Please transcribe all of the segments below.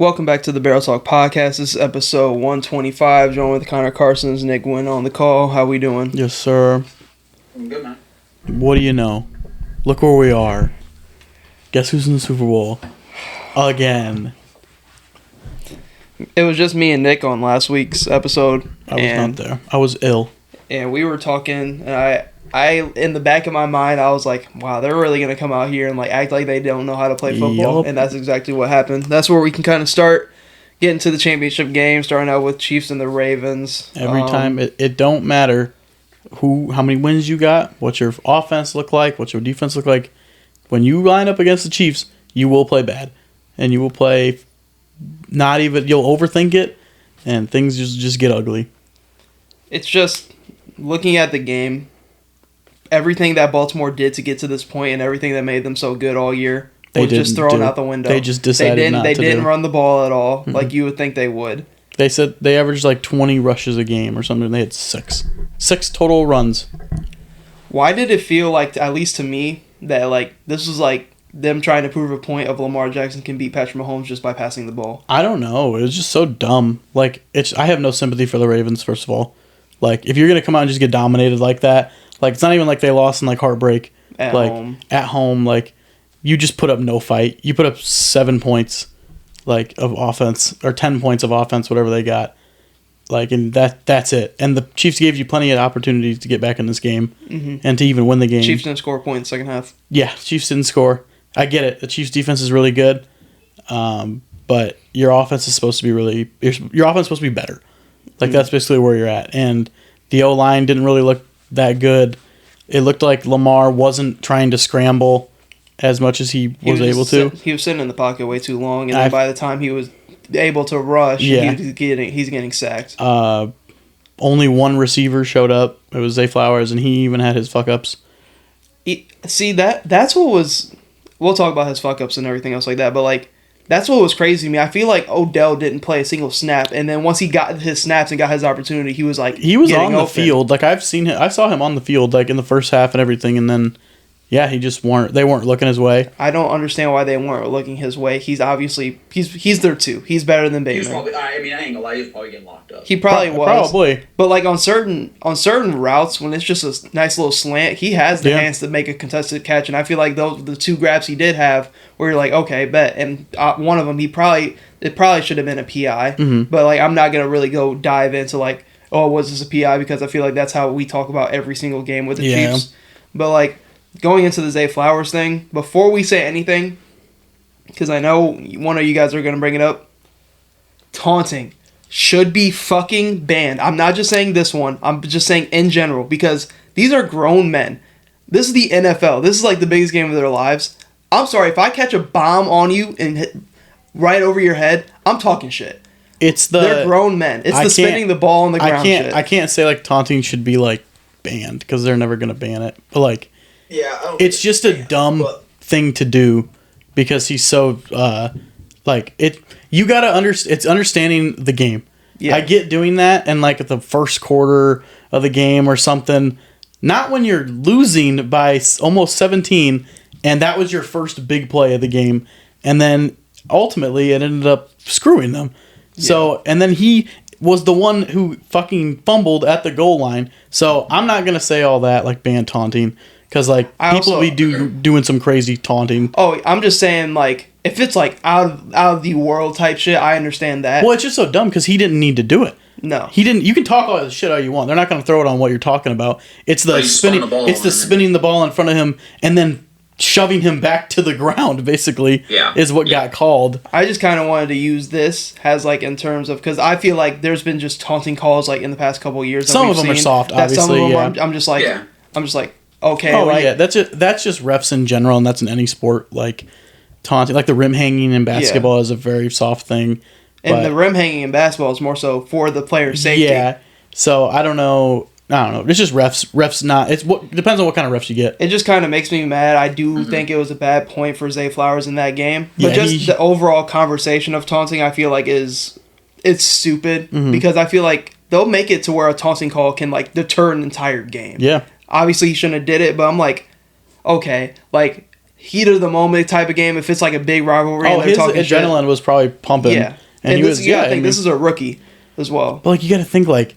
Welcome back to the Barrel Talk Podcast. This is episode 125. Joined with Connor Carson's Nick Wynn on the call. How we doing? Yes, sir. I'm good, man. What do you know? Look where we are. Guess who's in the Super Bowl? Again. It was just me and Nick on last week's episode. I was not there. I was ill. And we were talking, and I in the back of my mind, I was like, wow, they're really going to come out here and like act like they don't know how to play football. Yup. And that's exactly what happened. That's where we can kind of start getting to the championship game, starting out with Chiefs and the Ravens. Every time, it don't matter how many wins you got, what your offense look like, what your defense look like. When you line up against the Chiefs, you will play bad. And you will play you'll overthink it, and things just get ugly. It's just looking at the game, everything that Baltimore did to get to this point and everything that made them so good all year was just thrown out the window. They just decided They didn't run the ball at all like you would think they would. They said they averaged like 20 rushes a game or something. They had six total runs. Why did it feel like, at least to me, that like this was like them trying to prove a point of Lamar Jackson can beat Patrick Mahomes just by passing the ball? I don't know. It was just so dumb. Like, I have no sympathy for the Ravens, first of all. Like, if you're going to come out and just get dominated like that, like, it's not even like they lost in, like, heartbreak. At home, like, you just put up no fight. You put up 7 points, like, of offense, or 10 points of offense, whatever they got. Like, and that's it. And the Chiefs gave you plenty of opportunities to get back in this game and to even win the game. Chiefs didn't score a point in the second half. Yeah, Chiefs didn't score. I get it. The Chiefs' defense is really good, but your offense is supposed to be your offense is supposed to be better. Like, that's basically where you're at. And the O-line didn't really look that good. It looked like Lamar wasn't trying to scramble as much as he was able to. He was sitting in the pocket way too long, and then by the time he was able to rush, he's getting sacked. Only one receiver showed up. It was Zay Flowers, and he even had his fuck-ups. See, that's what was... We'll talk about his fuck-ups and everything else like that, but, like, that's what was crazy to me. I feel like Odell didn't play a single snap, and then once he got his snaps and got his opportunity, he was, like, he was on the open. field. Like, I saw him on the field, like, in the first half and everything, and then, yeah, they weren't looking his way. I don't understand why they weren't looking his way. He's obviously, he's there too. He's better than Bateman. I ain't gonna lie, he was probably getting locked up. He probably was. Probably. But, like, on certain routes, when it's just a nice little slant, he has the hands to make a contested catch, and I feel like those the two grabs he did have where you're like, okay, bet. And one of them, it probably should have been a PI. But, like, I'm not going to really go dive into, like, oh, was this a PI? Because I feel like that's how we talk about every single game with the Chiefs. But, like, going into the Zay Flowers thing, before we say anything, because I know one of you guys are going to bring it up, taunting should be fucking banned. I'm not just saying this one. I'm just saying in general, because these are grown men. This is the NFL. This is like the biggest game of their lives. I'm sorry, if I catch a bomb on you and hit right over your head, I'm talking shit. They're grown men. It's the spinning the ball on the ground shit. I can't say, like, taunting should be, like, banned, because they're never going to ban it. But, like, it's just a dumb thing to do, because he's so, you gotta it's understanding the game. Yeah. I get doing that, and, like, at the first quarter of the game or something, not when you're losing by almost 17, and that was your first big play of the game, and then ultimately it ended up screwing them. Yeah. So, and then he was the one who fucking fumbled at the goal line. So I'm not gonna say all that, like, ban taunting, because, like, people be doing some crazy taunting. Oh, I'm just saying, like, if it's, like, out of the world type shit, I understand that. Well, it's just so dumb because he didn't need to do it. No, he didn't. You can talk all the shit all you want. They're not going to throw it on what you're talking about. It's the spinning. It's the spinning the ball in front of him and then shoving him back to the ground. Basically, is what got called. I just kind of wanted to use this as, like, in terms of, because I feel like there's been just taunting calls, like, in the past couple of years. Some of them are soft, obviously. Some of them I'm just like, okay. Oh, like, yeah, that's just refs in general, and that's in any sport. Like, taunting, like the rim hanging in basketball is a very soft thing. And the rim hanging in basketball is more so for the player's safety. Yeah. So I don't know. It's just refs. Refs not. It depends on what kind of refs you get. It just kind of makes me mad. I do think it was a bad point for Zay Flowers in that game. But the overall conversation of taunting, I feel like it's stupid because I feel like they'll make it to where a taunting call can, like, deter an entire game. Yeah. Obviously he shouldn't have did it, but I'm like, okay, like, heat of the moment type of game. If it's like a big rivalry, and they're his talking adrenaline was probably pumping. Yeah, and he this, was. You gotta think this is a rookie as well. But like you got to think like,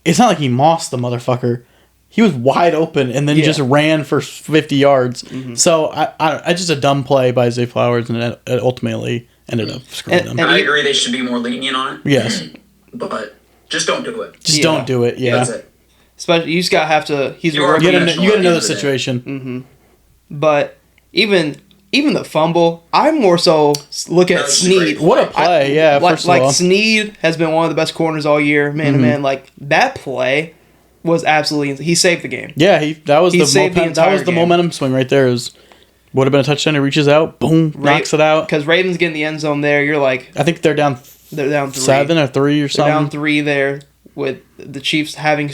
it's not like he mossed the motherfucker. He was wide open and then just ran for 50 yards. Mm-hmm. So I just a dumb play by Zay Flowers, and it ultimately ended up screwing them. And I agree they should be more lenient on it. Yes, but just don't do it. Just don't do it. Yeah, that's it. Especially you just gotta have to. He's a rookie. You gotta know the situation. Mm-hmm. But even the fumble, I more so look at Snead. What a play! First of all, Snead has been one of the best corners all year, man to man. Like that play was absolutely. He saved the game. Yeah, that was the momentum swing right there. Would have been a touchdown. He reaches out, boom, knocks it out. Because Ravens get in the end zone there. You're like, I think they're down 3. 7 or 3 or something. They're down 3 there with the Chiefs having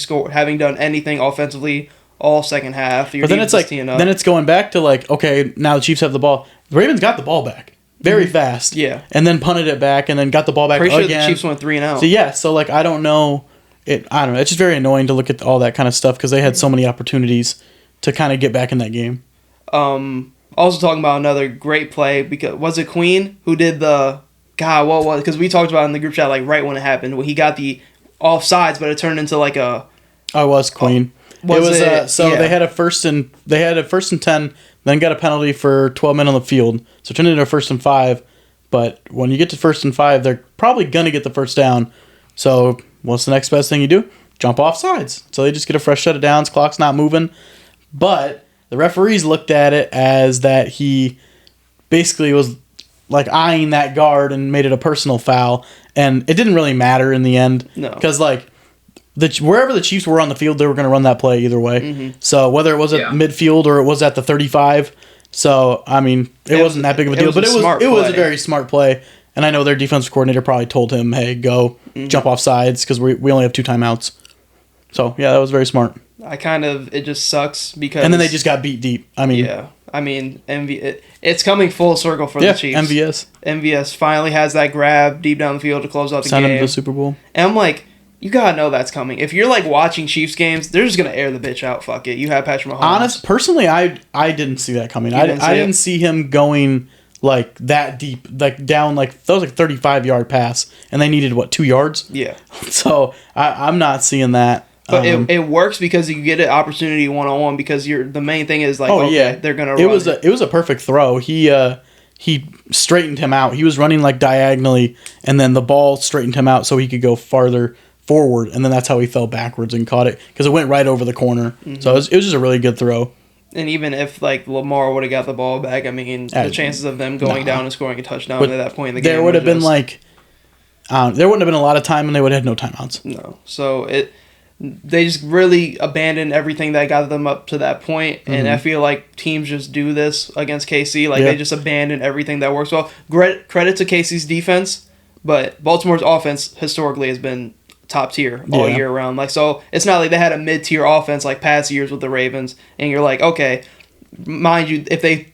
done anything offensively all second half. But then it's like, then it's going back to like, okay, now the Chiefs have the ball. The Ravens got the ball back very fast. Yeah. And then punted it back and then got the ball back again. Sure the Chiefs went 3-0. So like, I don't know. I don't know. It's just very annoying to look at all that kind of stuff because they had so many opportunities to kind of get back in that game. Also talking about another great play, because was it Queen who did the what was, because we talked about it in the group chat like right when it happened when he got the offsides, but it turned into like a. I was Queen. They had a first and 10, then got a penalty for 12 men on the field, so it turned into a 1st and 5. But when you get to 1st and 5, they're probably gonna get the first down. So what's the next best thing you do? Jump off sides. So they just get a fresh set of downs. Clock's not moving, but the referees looked at it as that he basically was like eyeing that guard and made it a personal foul, and it didn't really matter in the end. No, because like wherever the Chiefs were on the field, they were going to run that play either way. Mm-hmm. So whether it was at midfield or it was at the 35, so I mean it wasn't that big of a deal, but it was a very smart play. And I know their defensive coordinator probably told him, "Hey, go jump off sides because we only have 2 timeouts." So yeah, that was very smart. It just sucks because... And then they just got beat deep. It's coming full circle for the Chiefs. MVS finally has that grab deep down the field to close out the game. Send him to the Super Bowl. And I'm like, you gotta know that's coming. If you're like watching Chiefs games, they're just gonna air the bitch out. Fuck it. You have Patrick Mahomes. Personally, I didn't see that coming. I didn't see him going like that deep, like down, like that was like 35-yard pass, and they needed 2 yards. Yeah. So I'm not seeing that. But it works because you get an opportunity 1-on-1 because the main thing is like they're gonna run. It was a perfect throw. He straightened him out. He was running like diagonally, and then the ball straightened him out so he could go farther forward, and then that's how he fell backwards and caught it because it went right over the corner. Mm-hmm. So it was just a really good throw. And even if like Lamar would have got the ball back, I mean the chances of them going down and scoring a touchdown at that point in the game, there would have been like there wouldn't have been a lot of time, and they would have had no timeouts. No, so they just really abandoned everything that got them up to that point, and I feel like teams just do this against KC. Like they just abandon everything that works well. Credit to KC's defense, but Baltimore's offense historically has been top tier all year round. Like, so it's not like they had a mid-tier offense like past years with the Ravens, and you're like, okay, mind you, if they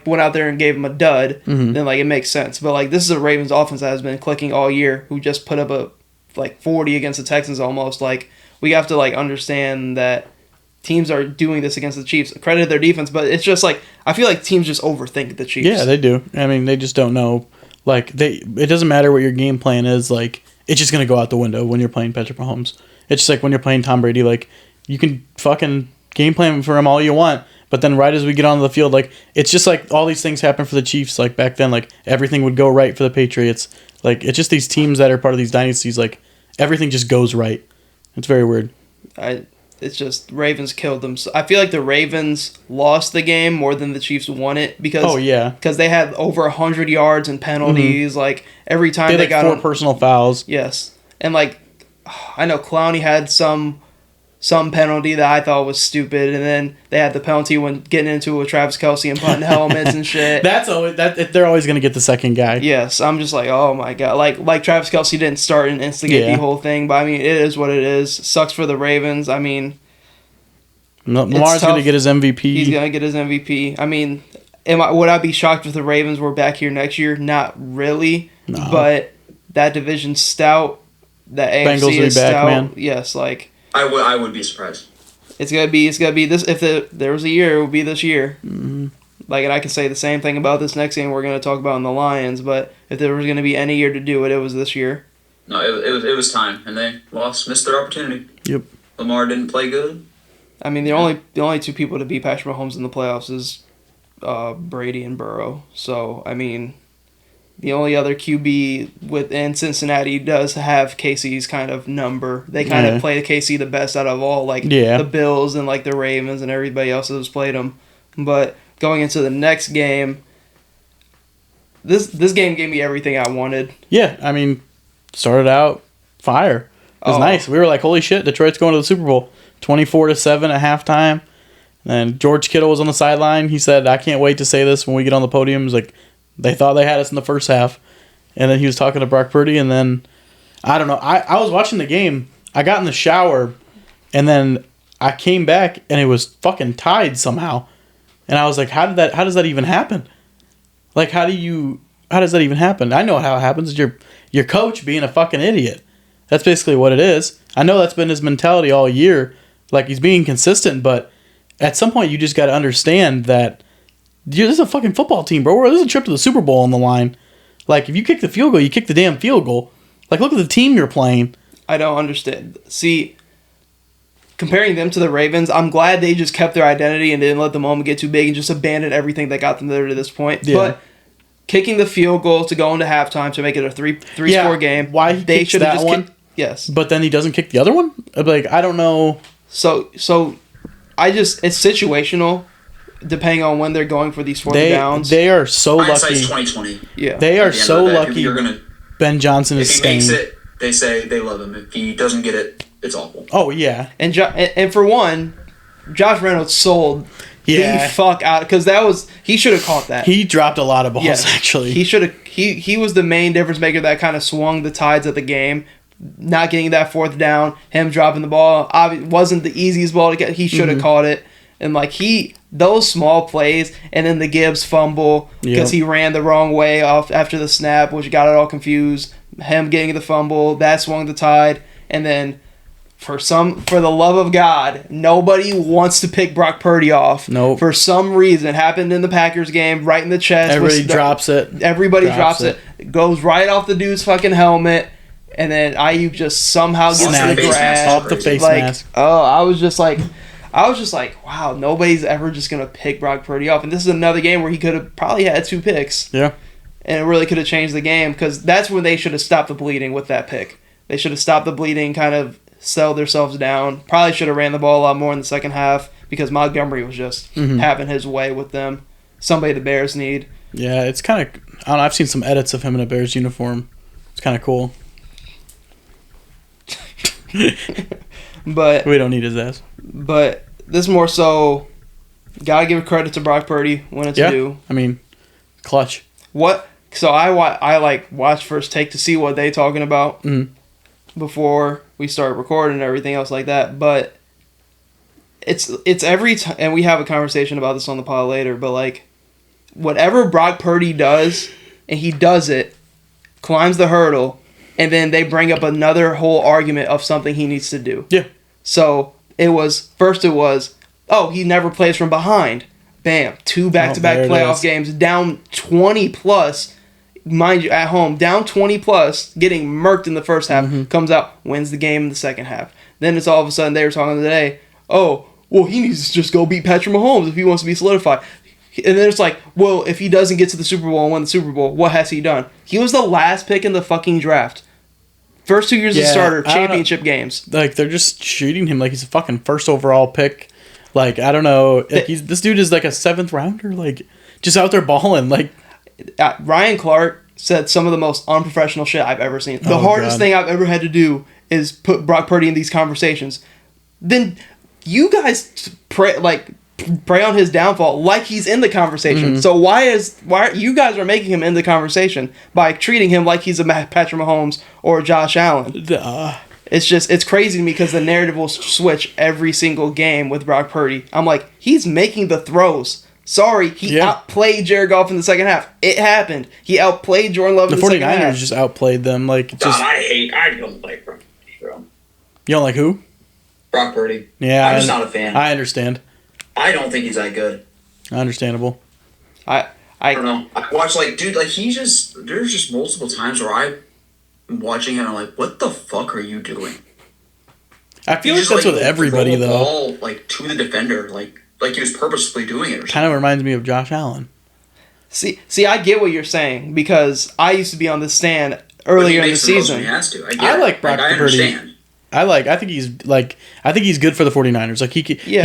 went out there and gave them a dud, then like it makes sense. But like this is a Ravens offense that has been clicking all year, who just put up a 40 against the Texans almost. Like, we have to like understand that teams are doing this against the Chiefs. Credit their defense, but it's just like I feel like teams just overthink the Chiefs. Yeah, they do. I mean, they just don't know. Like it doesn't matter what your game plan is. Like, it's just gonna go out the window when you're playing Patrick Mahomes. It's just like when you're playing Tom Brady. Like, you can fucking game plan for him all you want, but then right as we get onto the field, like it's just like all these things happen for the Chiefs. Like back then, like everything would go right for the Patriots. Like it's just these teams that are part of these dynasties. Like everything just goes right. It's very weird. It's just Ravens killed them. So I feel like the Ravens lost the game more than the Chiefs won it because they had over 100 yards and penalties. Like every time they got 4 personal fouls. Yes, and like I know Clowney had some penalty that I thought was stupid, and then they had the penalty when getting into it with Travis Kelce and putting helmets and shit. They're always gonna get the second guy. Yes, I'm just like, oh my god, like Travis Kelce didn't start and instigate the whole thing, but I mean, it is what it is. Sucks for the Ravens. I mean, Lamar's gonna get his MVP. He's gonna get his MVP. I mean, would I be shocked if the Ravens were back here next year? Not really. No. But that division's stout. The AFC Bengals is stout. Man. Yes, like. I would be surprised. It's gonna be this. If there was a year, it would be this year. Mm-hmm. Like, and I can say the same thing about this next game we're going to talk about in the Lions, but if there was going to be any year to do it, it was this year. No, it was time, and they missed their opportunity. Yep. Lamar didn't play good. I mean, the only two people to beat Patrick Mahomes in the playoffs is Brady and Burrow. So, I mean, the only other QB within Cincinnati does have KC's kind of number. They kind of play KC the best out of all, like the Bills and like the Ravens and everybody else has played them. But going into the next game, this game gave me everything I wanted. Yeah, I mean, started out fire. It was nice. We were like, holy shit, Detroit's going to the Super Bowl. 24-7 at halftime. And George Kittle was on the sideline. He said, I can't wait to say this when we get on the podium. He's like, they thought they had us in the first half. And then he was talking to Brock Purdy. And then, I don't know. I was watching the game. I got in the shower. And then I came back and it was fucking tied somehow. And I was like, how does that even happen? Like, how does that even happen? I know how it happens. It's your coach being a fucking idiot. That's basically what it is. I know that's been his mentality all year. Like, he's being consistent, but at some point you just got to understand that this is a fucking football team, bro. There's a trip to the Super Bowl on the line. Like, if you kick the field goal, you kick the damn field goal. Like, look at the team you're playing. I don't understand. See, comparing them to the Ravens, I'm glad they just kept their identity and didn't let the moment get too big and just abandoned everything that got them there to this point. Yeah. But kicking the field goal to go into halftime to make it a three-score game, why they should have just kicked. Yes. But then he doesn't kick the other one? Like, I don't know. So it's situational depending on when they're going for these fourth downs. They are so lucky. Hindsight's 20/20. Yeah. They are so lucky Ben Johnson is staying. If he makes it, they say they love him. If he doesn't get it, it's awful. Oh, yeah. And for one, Josh Reynolds sold the fuck out because he should have caught that. He dropped a lot of balls, actually. He should have. He was the main difference maker that kind of swung the tides of the game. Not getting that fourth down, him dropping the ball, wasn't the easiest ball to get. He should have caught it. And like those small plays, and then the Gibbs fumble because he ran the wrong way off after the snap, which got it all confused. Him getting the fumble, that swung the tide. And then for the love of God, nobody wants to pick Brock Purdy off. Nope. For some reason, it happened in the Packers game, right in the chest. Everybody drops it. Everybody drops it. It goes right off the dude's fucking helmet. And then Ayuk just somehow gets to the grass. Off the face mask. Oh, I was just like, wow, nobody's ever just going to pick Brock Purdy off. And this is another game where he could have probably had 2 picks. Yeah. And it really could have changed the game because that's when they should have stopped the bleeding with that pick. They should have stopped the bleeding, kind of settled themselves down. Probably should have ran the ball a lot more in the second half because Montgomery was just having his way with them. Somebody the Bears need. Yeah, it's kind of, I don't know, I've seen some edits of him in a Bears uniform. It's kind of cool. But we don't need his ass. But this more so, gotta give credit to Brock Purdy when it's due. I mean, clutch. So I watched First Take to see what they talking about before we start recording and everything else like that. But it's every time, and we have a conversation about this on the pod later. But like, whatever Brock Purdy does, and he does it, climbs the hurdle. And then they bring up another whole argument of something he needs to do. Yeah. So it was, he never plays from behind. Bam. 2 back-to-back playoff games, down 20+. Mind you, at home, down 20+, getting murked in the first half, comes out, wins the game in the second half. Then it's all of a sudden, they were talking today, he needs to just go beat Patrick Mahomes if he wants to be solidified. And then it's like, well, if he doesn't get to the Super Bowl and win the Super Bowl, what has he done? He was the last pick in the fucking draft. First 2 years as a starter, championship games. Like, they're just treating him like he's a fucking first overall pick. Like, I don't know. Like, this dude is like a 7th rounder. Like, just out there balling. Like, Ryan Clark said some of the most unprofessional shit I've ever seen. The hardest thing I've ever had to do is put Brock Purdy in these conversations. Then you guys pray on his downfall like he's in the conversation. So why you guys are making him in the conversation by treating him like he's a Patrick Mahomes or Josh Allen? It's crazy to me because the narrative will switch every single game with Brock Purdy. I'm like, he's making the throws. Sorry, he outplayed Jared Goff in the second half. It happened. He outplayed Jordan Love in the second half. The 49ers just outplayed them. Like, I don't like Brock Purdy, bro. You don't like who? Brock Purdy. Yeah. I'm just not a fan. I understand. I don't think he's that good. Understandable. I don't know. I watch dude, there's just multiple times where I'm watching him and I'm like, what the fuck are you doing? I feel like that's with everybody though. Ball, to the defender, like he was purposefully doing it. Kind of reminds me of Josh Allen. See, I get what you're saying because I used to be on the stand earlier in the season. He has to. I like Brock Purdy. I think he's good for the 49ers. Like he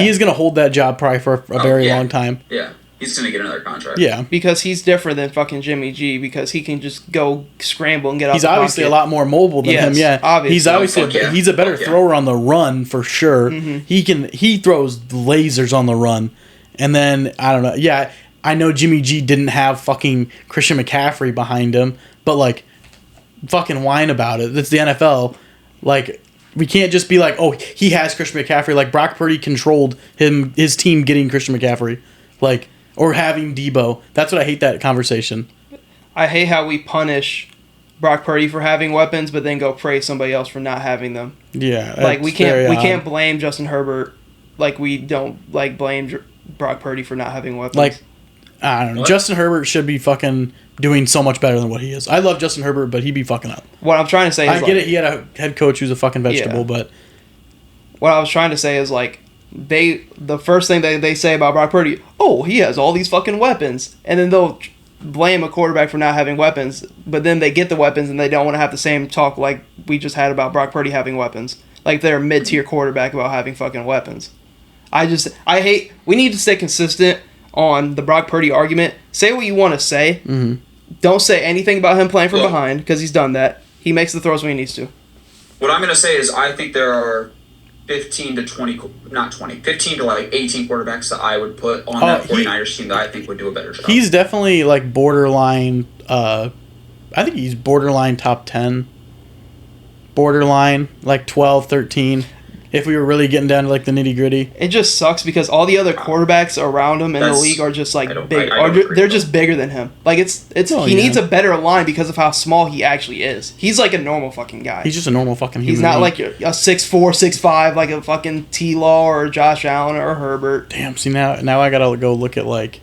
is going to hold that job probably for a very long time. Yeah. He's going to get another contract. Yeah. Because he's different than fucking Jimmy G because he can just go scramble and get off the pocket. He's obviously a lot more mobile than him. Yeah. Obviously. He's obviously he's a better thrower on the run for sure. Mm-hmm. He throws lasers on the run. And then I don't know. Yeah, I know Jimmy G didn't have fucking Christian McCaffrey behind him, but fucking whine about it. It's the NFL. We can't just be like, oh, he has Christian McCaffrey. Like Brock Purdy controlled his team getting Christian McCaffrey. Or having Debo. That's what I hate, that conversation. I hate how we punish Brock Purdy for having weapons, but then go praise somebody else for not having them. Yeah. We can't blame Justin Herbert like we don't blame Brock Purdy for not having weapons. I don't know. What? Justin Herbert should be fucking doing so much better than what he is. I love Justin Herbert, but he'd be fucking up. What I'm trying to say is I get it. He had a head coach who's a fucking vegetable, but what I was trying to say is the first thing they say about Brock Purdy, oh, he has all these fucking weapons, and then they'll blame a quarterback for not having weapons, but then they get the weapons and they don't want to have the same talk like we just had about Brock Purdy having weapons. Like they're a mid-tier quarterback about having fucking weapons. I hate. We need to stay consistent on the Brock Purdy argument. Say what you want to say. Mm-hmm. Don't say anything about him playing from behind because he's done that. He makes the throws when he needs to. What I'm going to say is I think there are 15 to 18 quarterbacks that I would put on that 49ers team that I think would do a better job. He's definitely borderline. I think he's borderline top 10. Borderline 12, 13. If we were really getting down to the nitty gritty. It just sucks because all the other quarterbacks around him in the league are just big. They're just bigger than him. He needs a better line because of how small he actually is. He's a normal fucking guy. He's just a normal fucking human. He's not a 6'4", 6'5", like a fucking T-Law or Josh Allen or Herbert. Damn, see now I gotta go look at the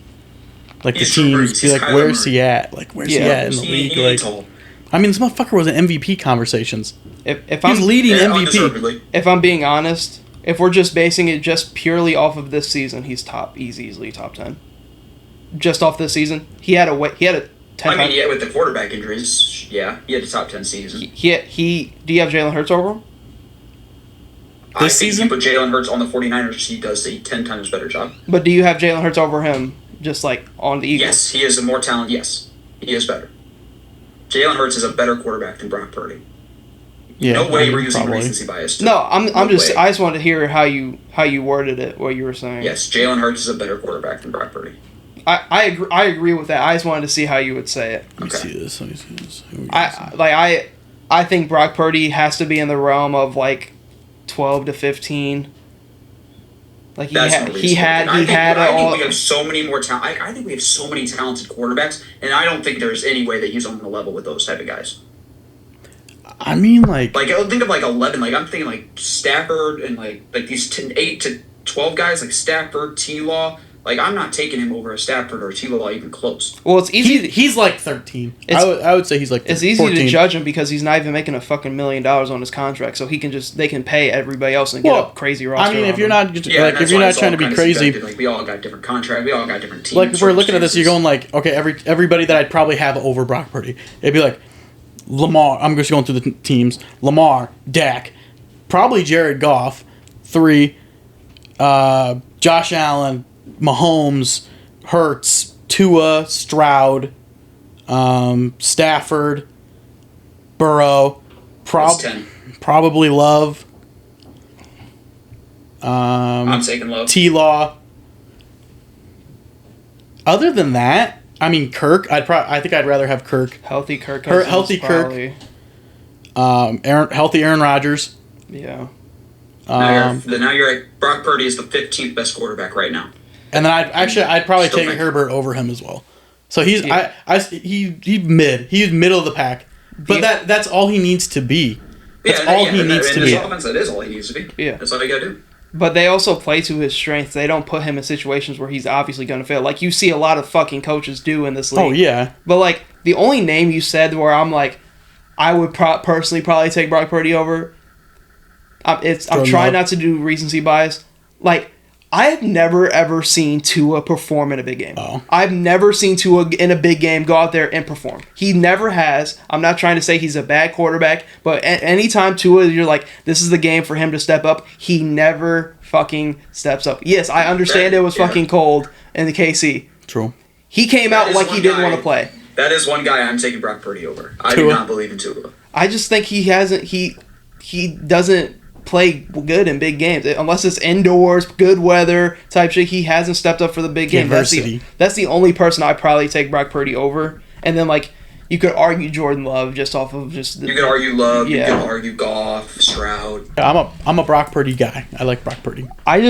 teams. Be where's he at? Where's he at in the league? I mean, this motherfucker was in MVP conversations. If I'm leading MVP. If I'm being honest, if we're just basing it just purely off of this season, he's easily top 10. Just off this season, he had a 10. With the quarterback injuries, he had a top 10 season. Do you have Jalen Hurts over him? This season? You put Jalen Hurts on the 49ers, he does a 10 times better job. But do you have Jalen Hurts over him just on the Eagles? Yes, he is a more talented. Yes, he is better. Jalen Hurts is a better quarterback than Brock Purdy. Yeah, no way we're using recency bias. No, I just wanted to hear how you worded it, what you were saying. Yes, Jalen Hurts is a better quarterback than Brock Purdy. I agree with that. I just wanted to see how you would say it. Let me see this. I think Brock Purdy has to be in the realm of 12 to 15. I think we have so many more talent. I think we have so many talented quarterbacks, and I don't think there's any way that he's on the level with those type of guys. I mean, I think of 11. I'm thinking Stafford and these 8 to 12 guys Stafford, T-Law. I'm not taking him over a Stafford or a T-Law even close. Well, it's easy. He's 13. I would say he's 13, it's easy 14. to judge him because he's not even making a fucking $1 million on his contract, so they can pay everybody else and get a crazy roster. I mean, if you're not trying to be crazy, we all got different contracts. We all got different teams. If we're looking at this, you're going okay, everybody that I'd probably have over Brock Purdy, it'd be Lamar. I'm just going through the teams. Lamar, Dak, probably Jared Goff, 3. Josh Allen, Mahomes, Hurts, Tua, Stroud, Stafford, Burrow, probably Love. I'm taking Love. T-Law. Other than that, I mean, Kirk. I think I'd rather have Kirk. Healthy Kirk. Healthy Kirk. Healthy Aaron Rodgers. Yeah. Now you're at Brock Purdy is the 15th best quarterback right now. And then I'd probably take Herbert over him as well. So he's he's mid. He's middle of the pack. But that's all he needs to be. That's all he needs to be. Offense, that is all he needs to be. Yeah. That's all you gotta do. But they also play to his strengths. They don't put him in situations where he's obviously going to fail. Like you see a lot of fucking coaches do in this league. Oh, yeah. But, like, the only name you said where I'm like, I would personally probably take Brock Purdy over, I'm trying not to do recency bias. Like, I've never, ever seen Tua perform in a big game. Oh. I've never seen Tua in a big game go out there and perform. He never has. I'm not trying to say he's a bad quarterback, but anytime Tua, you're like, this is the game for him to step up, he never fucking steps up. Yes, I understand it was fucking cold in the KC. True. He came out like he didn't want to play. That is one guy I'm taking Brock Purdy over. I do not believe in Tua. I just think he doesn't play good in big games unless it's indoors, good weather type shit. He hasn't stepped up for the big game. That's the only person I'd probably take Brock Purdy over. And then like you could argue Jordan Love just off of just. You could argue Love. Yeah. You could argue Goff, Stroud. I'm a Brock Purdy guy. I like Brock Purdy. I'm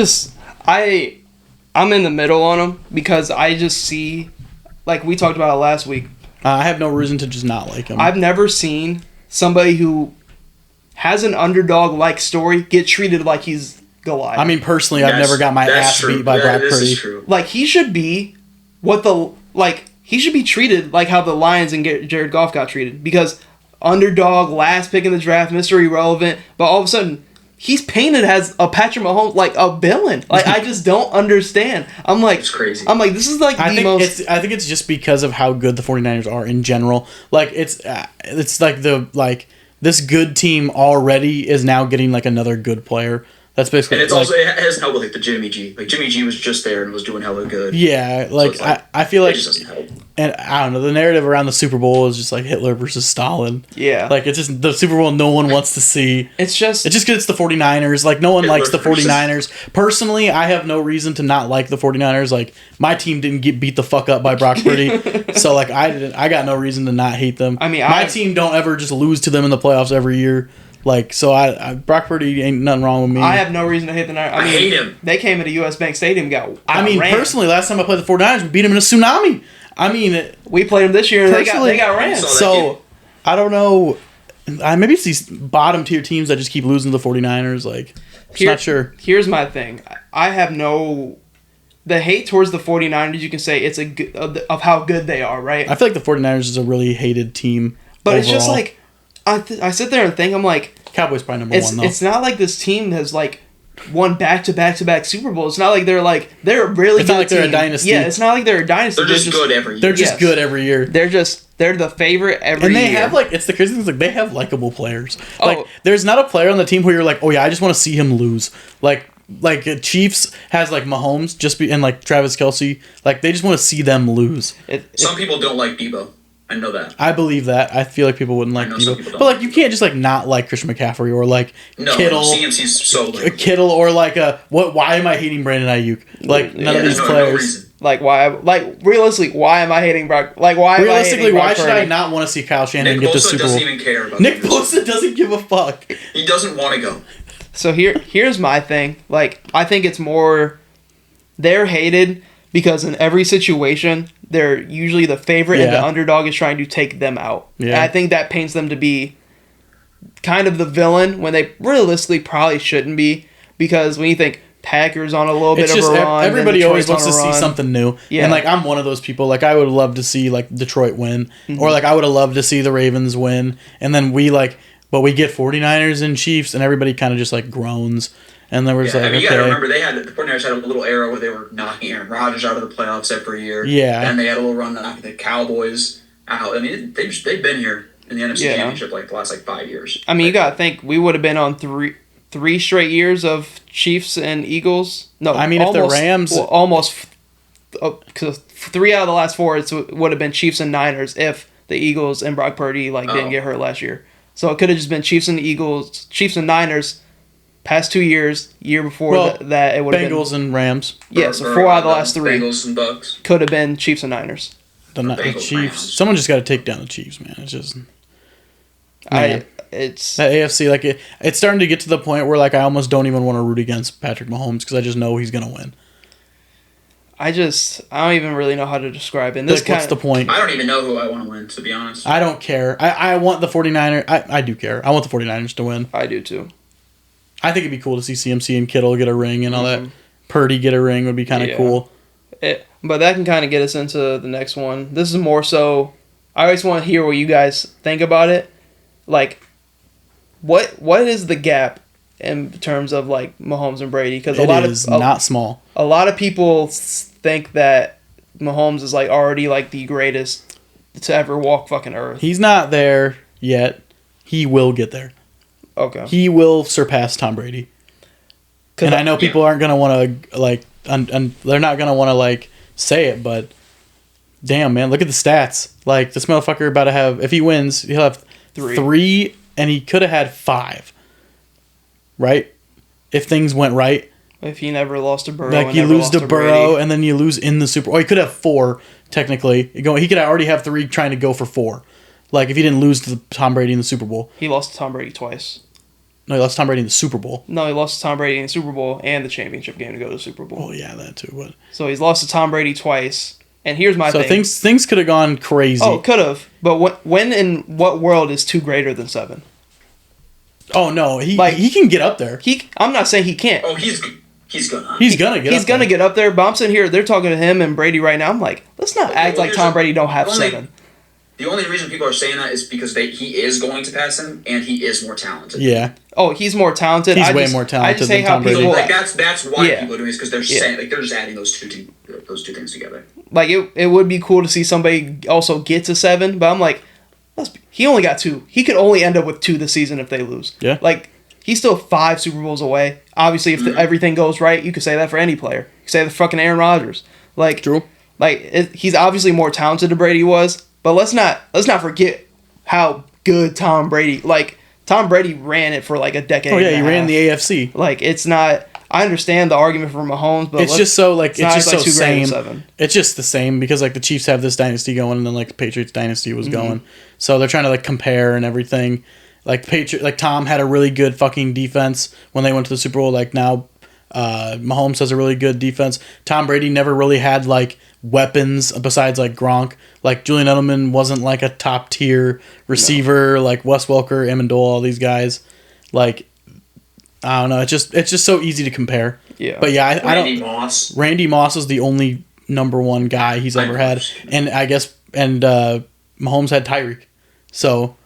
in the middle on him because I just see, like we talked about it last week. I have no reason to just not like him. I've never seen somebody who has an underdog-like story get treated like he's Goliath. I mean, personally, I've never got my ass beat by Brock Purdy. Is true. Like, he should be he should be treated like how the Lions and Jared Goff got treated. Because underdog, last pick in the draft, Mr. Irrelevant, but all of a sudden, he's painted as a Patrick Mahomes, like a villain. Like, I just don't understand. I'm like, it's crazy. I'm like, this is like I think it's just because of how good the 49ers are in general. Like, it's like this good team already is now getting like another good player. That's basically. And it's also it has helped with like the Jimmy G. Like Jimmy G was just there and was doing hella good. Yeah, like, so I feel like it just doesn't help. And I don't know, the narrative around the Super Bowl is just like Hitler versus Stalin. Yeah, like it's just the Super Bowl no one wants to see. It's just because it's the 49ers. Like no one likes the 49ers. Personally, I have no reason to not like the 49ers. Like my team didn't get beat the fuck up by Brock Purdy, so like I got no reason to not hate them. I mean, my team don't ever just lose to them in the playoffs every year. Like, so I Brock Purdy ain't nothing wrong with me. I have no reason to hate the Niners. I hate him. They came into US Bank Stadium got personally, last time I played the 49ers, we beat them in a tsunami. I mean, we played them this year and they got ran. So, I don't know. Maybe it's these bottom tier teams that just keep losing to the 49ers. Like, not sure. Here's my thing. I have no... The hate towards the 49ers, you can say it's of how good they are, right? I feel like the 49ers is a really hated team. But overall. It's just like... I sit there and think, I'm like... Cowboys probably number one, though. It's not like this team has, like, won back-to-back Super Bowls. It's not like they're a really good team. It's not like they're a dynasty. Yeah, it's not like they're a dynasty. They're just good every year. They're just good every year. They're the favorite every year. And they have, like... It's the crazy thing is, like, they have likable players. Like, there's not a player on the team where you're like, oh, yeah, I just want to see him lose. Like Chiefs has, like, Mahomes and, like, Travis Kelce. Like, they just want to see them lose. Some people don't like Debo. I know that. I believe that. I feel like people wouldn't like Debo. But, like, you can't just, like, not like Christian McCaffrey or, like, Kittle. CMC's so good. Kittle or, like, why am I hating Brandon Ayuk? Like, none of these players. Realistically, why am I hating Brock? Like, realistically, why should I not want to see Kyle Shanahan get the Super Bowl? Nick Bosa doesn't even care about Nick Bosa doesn't give a fuck. He doesn't want to go. So here's my thing. Like, I think it's more... They're hated... Because in every situation, they're usually the favorite and the underdog is trying to take them out. Yeah. And I think that paints them to be kind of the villain when they realistically probably shouldn't be. Because when you think Packers on a little bit of a run... Everybody always wants to see something new. Yeah. And, like, I'm one of those people. Like, I would love to see, like, Detroit win. Mm-hmm. Or, like, I would have loved to see the Ravens win. And then we get 49ers and Chiefs, and everybody kind of just, like, groans. And then we're just you got to remember, the 49ers had a little era where they were knocking Aaron Rodgers out of the playoffs every year. Yeah. And they had a little run knocking the Cowboys out. I mean, they've been here in the NFC Championship, like, the last, 5 yeyears. I mean, you got to think, we would have been on three straight years of Chiefs and Eagles. No, I mean, if the Rams... Well, almost... Cause 3 out of the last 4 it would have been Chiefs and Niners if the Eagles and Brock Purdy, didn't get hurt last year. So it could have just been Chiefs and Eagles, Chiefs and Niners... Past 2 years, year before that, it would have been... Bengals and Rams. Yeah, so 4 out of the last 3. Bengals and Bucks. Could have been Chiefs and Niners. The Chiefs. Rams. Someone just got to take down the Chiefs, man. It's just... It's... That AFC, like, it's starting to get to the point where, like, I almost don't even want to root against Patrick Mahomes because I just know he's going to win. I don't even really know how to describe it. What's the point? I don't even know who I want to win, to be honest. I don't care. I want the 49ers... I do care. I want the 49ers to win. I do, too. I think it'd be cool to see CMC and Kittle get a ring and all that. Purdy get a ring would be kind of cool. But that can kind of get us into the next one. This is more so, I always want to hear what you guys think about it. Like, what is the gap in terms of like Mahomes and Brady? Because not small. A lot of people think that Mahomes is like already like the greatest to ever walk fucking earth. He's not there yet. He will get there. Okay. He will surpass Tom Brady. And I know people aren't gonna want to like, they're not gonna want to like say it, but damn man, look at the stats. Like this motherfucker about to have, if he wins, he'll have three, and he could have had 5. Right? If things went right. If he never lost to Burrow. Like you lose to Burrow and then you lose in the Super Bowl. He could have 4 technically. He could already have 3 trying to go for 4. Like if he didn't lose to Tom Brady in the Super Bowl. He lost to Tom Brady twice. No, he lost to Tom Brady in the Super Bowl. No, he lost to Tom Brady in the Super Bowl and the championship game to go to the Super Bowl. Oh yeah, that too. But so he's lost to Tom Brady twice. And here's my thing. So things could have gone crazy. Oh, could have. But when in what world is 2 greater than 7? Oh no, he can get up there. I'm not saying he can't. Oh, he's gonna. He's gonna get up there. But I'm sitting here, they're talking to him and Brady right now. I'm like, let's not act like Tom Brady don't have 7. The only reason people are saying that is because he is going to pass him, and he is more talented. Yeah. Oh, he's more talented. He's way more talented than Tom Brady. Like that's why people are doing this, because they're saying they're just adding those two things together. Like it would be cool to see somebody also get to 7, but I'm like, he only got 2. He could only end up with 2 this season if they lose. Yeah. Like he's still 5 Super Bowls away. Obviously, if everything goes right, you could say that for any player. You could say the fucking Aaron Rodgers. Like, true. Like he's obviously more talented than Brady was. But let's not forget how good Tom Brady. Like Tom Brady ran it for like a decade. Oh yeah, he ran the AFC. Like it's not. I understand the argument for Mahomes, but it's just so like it's just so same. 7. It's just the same because like the Chiefs have this dynasty going, and then like the Patriots dynasty was going. So they're trying to like compare and everything. Like Tom had a really good fucking defense when they went to the Super Bowl. Like now, Mahomes has a really good defense. Tom Brady never really had like weapons besides like Gronk. Like Julian Edelman wasn't like a top tier receiver. No. Like Wes Welker, Amendola, all these guys. Like I don't know. It's just so easy to compare. Yeah. But yeah, Randy Moss is the only number 1 guy he's ever had, and I guess Mahomes had Tyreek. So.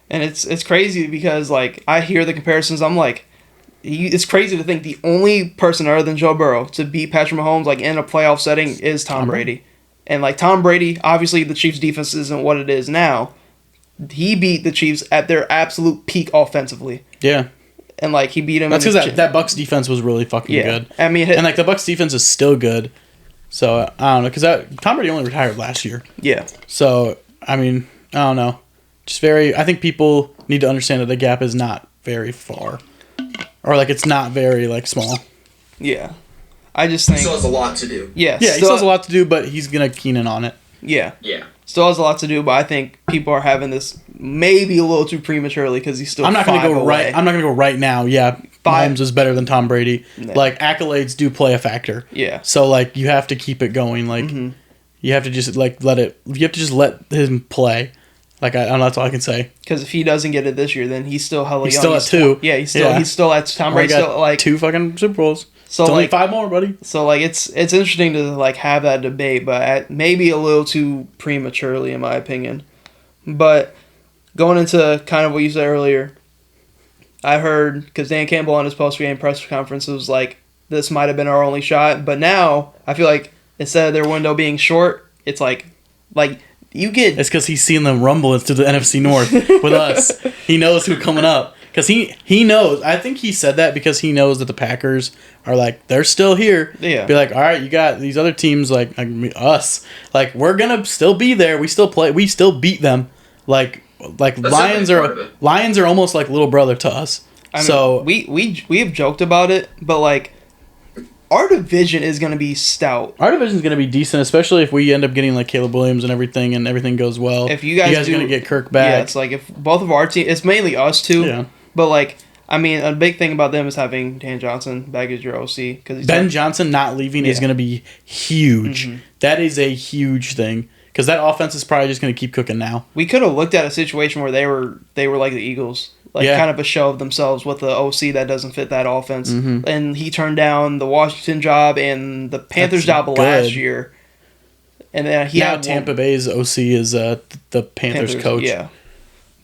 And it's crazy because like I hear the comparisons. I'm like. It's crazy to think the only person other than Joe Burrow to beat Patrick Mahomes like in a playoff setting is Tom Brady. And like Tom Brady, obviously the Chiefs' defense isn't what it is now. He beat the Chiefs at their absolute peak offensively. Yeah. And like he beat him. That's because that Bucs defense was really fucking good. I mean, and like the Bucs defense is still good. So I don't know, because Tom Brady only retired last year. Yeah. So I mean, I don't know. I think people need to understand that the gap is not very far. Or, like, it's not very, like, small. Yeah. I just think... He still has a lot to do. Yeah. Yeah, he still has a lot to do, but he's going to keen in on it. Yeah. Yeah. Still has a lot to do, but I think people are having this maybe a little too prematurely because he's still I'm not going to go right now. Yeah, Mahomes is better than Tom Brady. Nah. Like, accolades do play a factor. Yeah. So, like, you have to keep it going. Like, you have to just, like, let him play. Like, I don't know, that's all I can say. Because if he doesn't get it this year, then he's still hella young. He's still at 2. Yeah, he's still at Tom Brady. Still like 2 fucking Super Bowls. So it's like, only 5 more, buddy. So like it's interesting to like have that debate, but maybe a little too prematurely in my opinion. But going into kind of what you said earlier, I heard because Dan Campbell on his post-game press conference was like, this might have been our only shot, but now I feel like instead of their window being short, it's like. It's because he's seen them rumble into the NFC North with us. He knows who's coming up. Because he knows. I think he said that because he knows that the Packers are like, they're still here. Yeah. Be like, all right, you got these other teams like us. Like, we're going to still be there. We still play. We still beat them. Like Lions are almost like little brother to us. I mean, we have joked about it, but like, our division is going to be stout. Our division is going to be decent, especially if we end up getting like Caleb Williams and everything goes well. If you guys are going to get Kirk back. Yeah, it's like if both of our teams, it's mainly us two. Yeah. But like, I mean, a big thing about them is having Dan Johnson back as your OC. Ben Johnson not leaving is going to be huge. Mm-hmm. That is a huge thing because that offense is probably just going to keep cooking now. We could have looked at a situation where they were like the Eagles. kind of a show of themselves with the OC that doesn't fit that offense. And he turned down the Washington job and the Panthers job last year. And then Tampa Bay's OC is the Panthers coach. Yeah,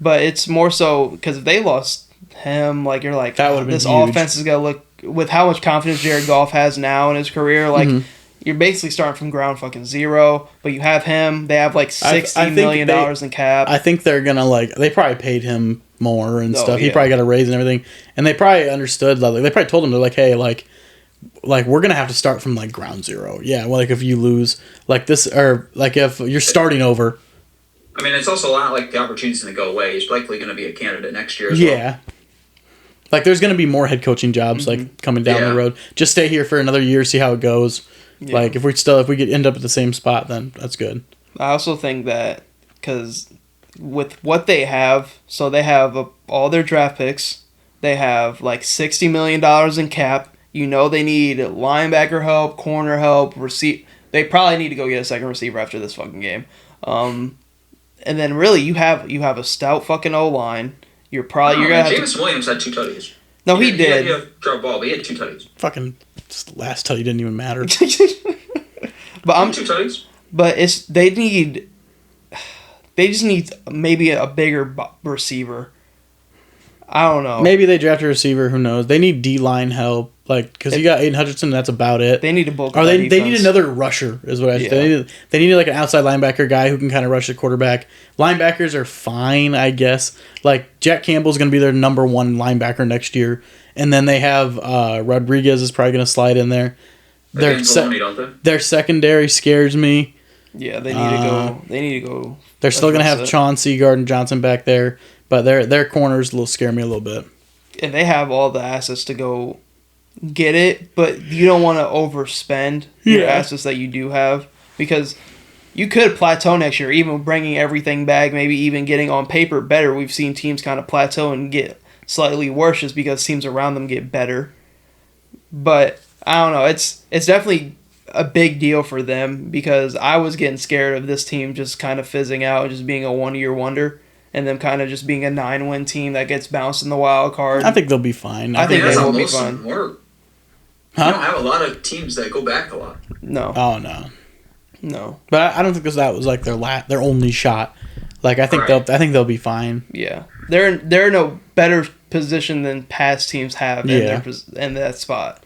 but it's more so because if they lost him, like you're like, this offense is gonna look with how much confidence Jared Goff has now in his career. Like you're basically starting from ground fucking zero. But you have him. They have like $60 million in cap. I think they're gonna they probably paid him more and stuff. Yeah. He probably got a raise and everything, and they probably understood. Like they probably told him, they're like, hey, like we're gonna have to start from like ground zero. Yeah, well, like if you lose like this, or like if you're starting over. I mean, it's also not like the opportunity's gonna go away. He's likely gonna be a candidate next year as well. Yeah. Like there's gonna be more head coaching jobs like coming down the road. Just stay here for another year, see how it goes. Yeah. Like if we end up at the same spot, then that's good. I also think that because with what they have, so they have all their draft picks, they have like $60 million in cap. You know they need linebacker help, corner help, They probably need to go get a second receiver after this fucking game. And then really you have a stout fucking O-line. You're gonna have Jameson Williams had 2 tutties. No, he did. He had a drop ball, but he had 2 tutties. Fucking last tutty didn't even matter. But 2 tutties. But they just need maybe a bigger receiver. I don't know. Maybe they draft a receiver. Who knows? They need D-line help. Like, because you got Aiden Hutchinson, that's about it. They need to bulk up they need another rusher, is what I say. They need like an outside linebacker guy who can kind of rush the quarterback. Linebackers are fine, I guess. Like, Jack Campbell's going to be their number 1 linebacker next year. And then they have Rodriguez is probably going to slide in there. Their secondary scares me. Yeah, they need to go. They need to go. They're still going to have Chauncey, Gardner Johnson back there. But their corners will scare me a little bit. And they have all the assets to go get it, but you don't want to overspend your assets that you do have, because you could plateau next year, even bringing everything back, maybe even getting on paper better. We've seen teams kind of plateau and get slightly worse just because teams around them get better. But I don't know. It's definitely a big deal for them, because I was getting scared of this team just kind of fizzing out and just being a one-year wonder. And them kind of just being a 9-win team that gets bounced in the wild card. I think they'll be fine. I think they will be fine. You don't have a lot of teams that go back a lot. No. Oh, no. No. But I don't think that was like their only shot. Like I think they'll be fine. Yeah. They're in a better position than past teams have in that spot.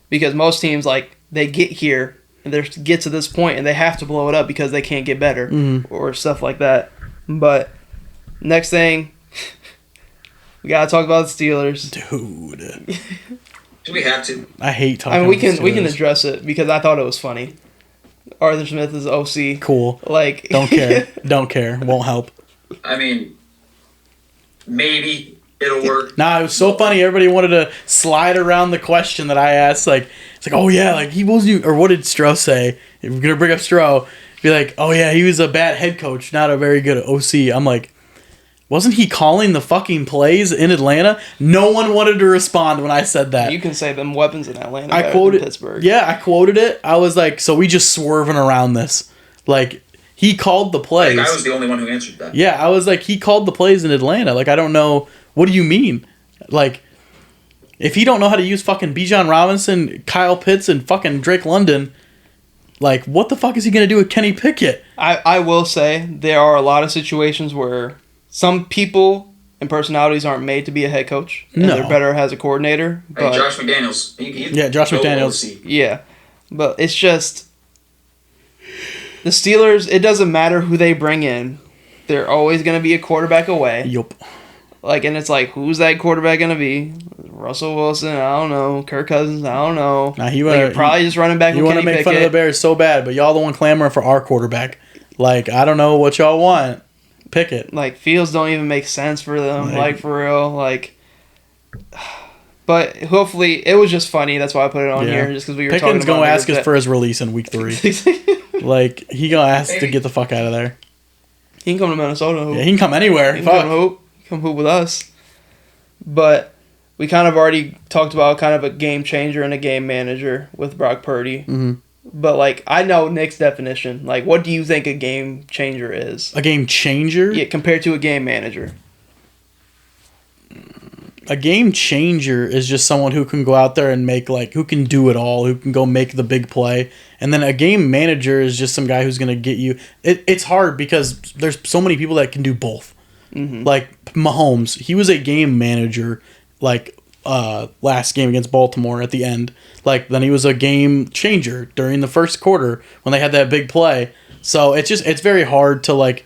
Because most teams, like, they get here and they get to this point and they have to blow it up because they can't get better or stuff like that. But next thing, we gotta talk about the Steelers, dude. Do we have to? I hate talking. I mean, we can address it because I thought it was funny. Arthur Smith is OC. Cool. Like, don't care. Won't help. I mean, maybe it'll work. Nah, it was so funny. Everybody wanted to slide around the question that I asked. Like, it's like, oh yeah, like he wasn't. Or what did Stroh say? If we're gonna bring up Stroh, be like, oh yeah, he was a bad head coach, not a very good OC. I'm like, wasn't he calling the fucking plays in Atlanta? No one wanted to respond when I said that. You can say them weapons in Atlanta. I quoted Pittsburgh. Yeah, I quoted it. I was like, so we just swerving around this. Like, he called the plays. I was the only one who answered that. Yeah, I was like, he called the plays in Atlanta. Like, I don't know. What do you mean? Like, if he don't know how to use fucking Bijan Robinson, Kyle Pitts, and fucking Drake London, like, what the fuck is he going to do with Kenny Pickett? I will say there are a lot of situations where some people and personalities aren't made to be a head coach. And they're better as a coordinator. But, hey, Josh McDaniels. Josh McDaniels. Yeah. But it's just, the Steelers, it doesn't matter who they bring in. They're always going to be a quarterback away. Yup. Like, and it's like, who's that quarterback going to be? Russell Wilson? I don't know. Kirk Cousins? I don't know. Nah, you're probably just running back with Kenny Pickett. You want to make fun of the Bears so bad, but y'all the one clamoring for our quarterback. Like, I don't know what y'all want. Pickett. Like, fields don't even make sense for them. Like, for real. Like, but hopefully, it was just funny. That's why I put it on here, just because we were talking about it. Pickett's going to ask us for his release in week 3. Like, he going to ask to get the fuck out of there. He can come to Minnesota. Yeah, he can come anywhere. He can come hoop with us. But we kind of already talked about kind of a game changer and a game manager with Brock Purdy. Mm-hmm. But, like, I know Nick's definition. Like, what do you think a game changer is? A game changer? Yeah, compared to a game manager. a game changer is just someone who can go out there and make who can do it all, who can go make the big play. And then a game manager is just some guy who's going to get you. It's hard because there's so many people that can do both. Mm-hmm. Like Mahomes, he was a game manager last game against Baltimore at the end. Then he was a game changer during the first quarter when they had that big play. So it's very hard to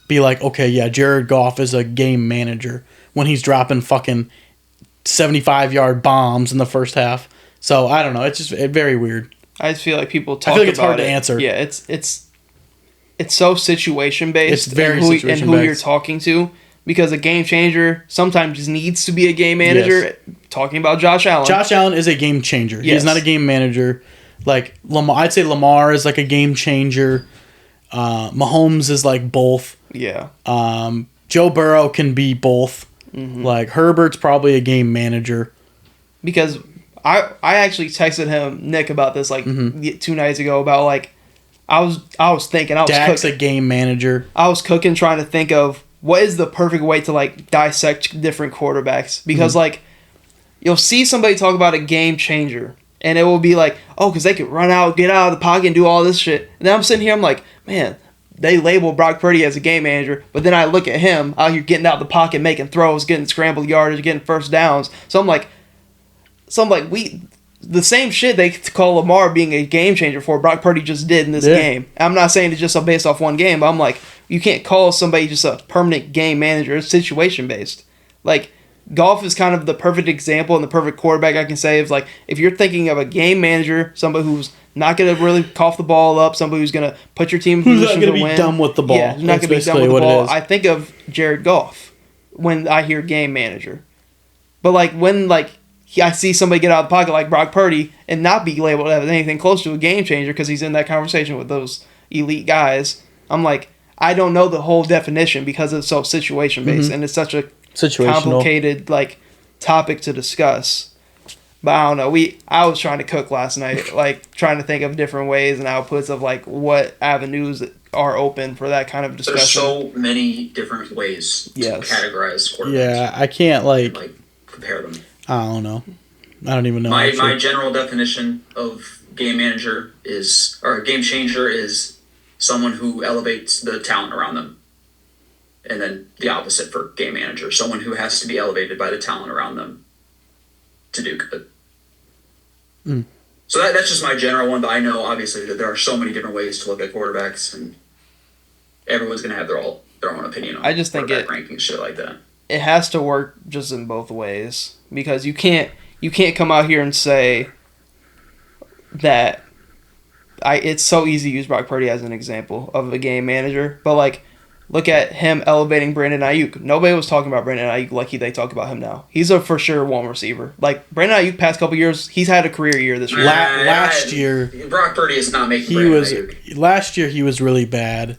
be okay, yeah, Jared Goff is a game manager when he's dropping fucking 75-yard bombs in the first half. So I don't know. It's just very weird. I just feel like people talk. I feel like it's hard to answer. Yeah, it's so situation based. It's very situation based. And who you're talking to, because a game changer sometimes just needs to be a game manager. Yes. Talking about Josh Allen. Josh Allen is a game changer. Yes. He's not a game manager. Lamar, I'd say Lamar is a game changer. Mahomes is both. Yeah. Joe Burrow can be both. Mm-hmm. Herbert's probably a game manager. Because I actually texted him, Nick, about this 2 nights ago about I was thinking Dak's a game manager. I was cooking trying to think of what is the perfect way to dissect different quarterbacks, because you'll see somebody talk about a game changer and it will be because they could run out, get out of the pocket and do all this shit. And then I'm sitting here, I'm like, man, they label Brock Purdy as a game manager, but then I look at him out here getting out of the pocket, making throws, getting scrambled yardage, getting first downs. So I'm like, the same shit they call Lamar being a game changer for, Brock Purdy just did in this game. I'm not saying it's just based off one game, but I'm like, you can't call somebody just a permanent game manager. It's situation based. Goff is kind of the perfect example and the perfect quarterback I can say of if you're thinking of a game manager, somebody who's not going to really cough the ball up, somebody who's going to put your team in position to win. Who's not going to be dumb with the ball. Yeah, who's not going to be dumb with the ball. I think of Jared Goff when I hear game manager. But when I see somebody get out of the pocket like Brock Purdy and not be labeled as anything close to a game changer because he's in that conversation with those elite guys, I'm I don't know the whole definition because it's so situation based and it's such a complicated topic to discuss. But I don't know. I was trying to cook last night, trying to think of different ways and outputs of what avenues are open for that kind of discussion. There's so many different ways to categorize quarterbacks. Yeah, I can't compare them. I don't know. I don't even know. My general definition of game manager or game changer is someone who elevates the talent around them. And then the opposite for game manager, someone who has to be elevated by the talent around them to do good. Mm. So that's just my general one, but I know obviously that there are so many different ways to look at quarterbacks, and everyone's going to have their own opinion on quarterback rankings, shit like that. It has to work just in both ways, because you can't come out here and say that it's so easy to use Brock Purdy as an example of a game manager, but look at him elevating Brandon Ayuk. Nobody was talking about Brandon Ayuk like they talk about him now. He's a for sure one receiver. Brandon Ayuk past couple years, he's had a career year this year. Last year, Brock Purdy is not making Brandon Ayuk. Last year he was really bad.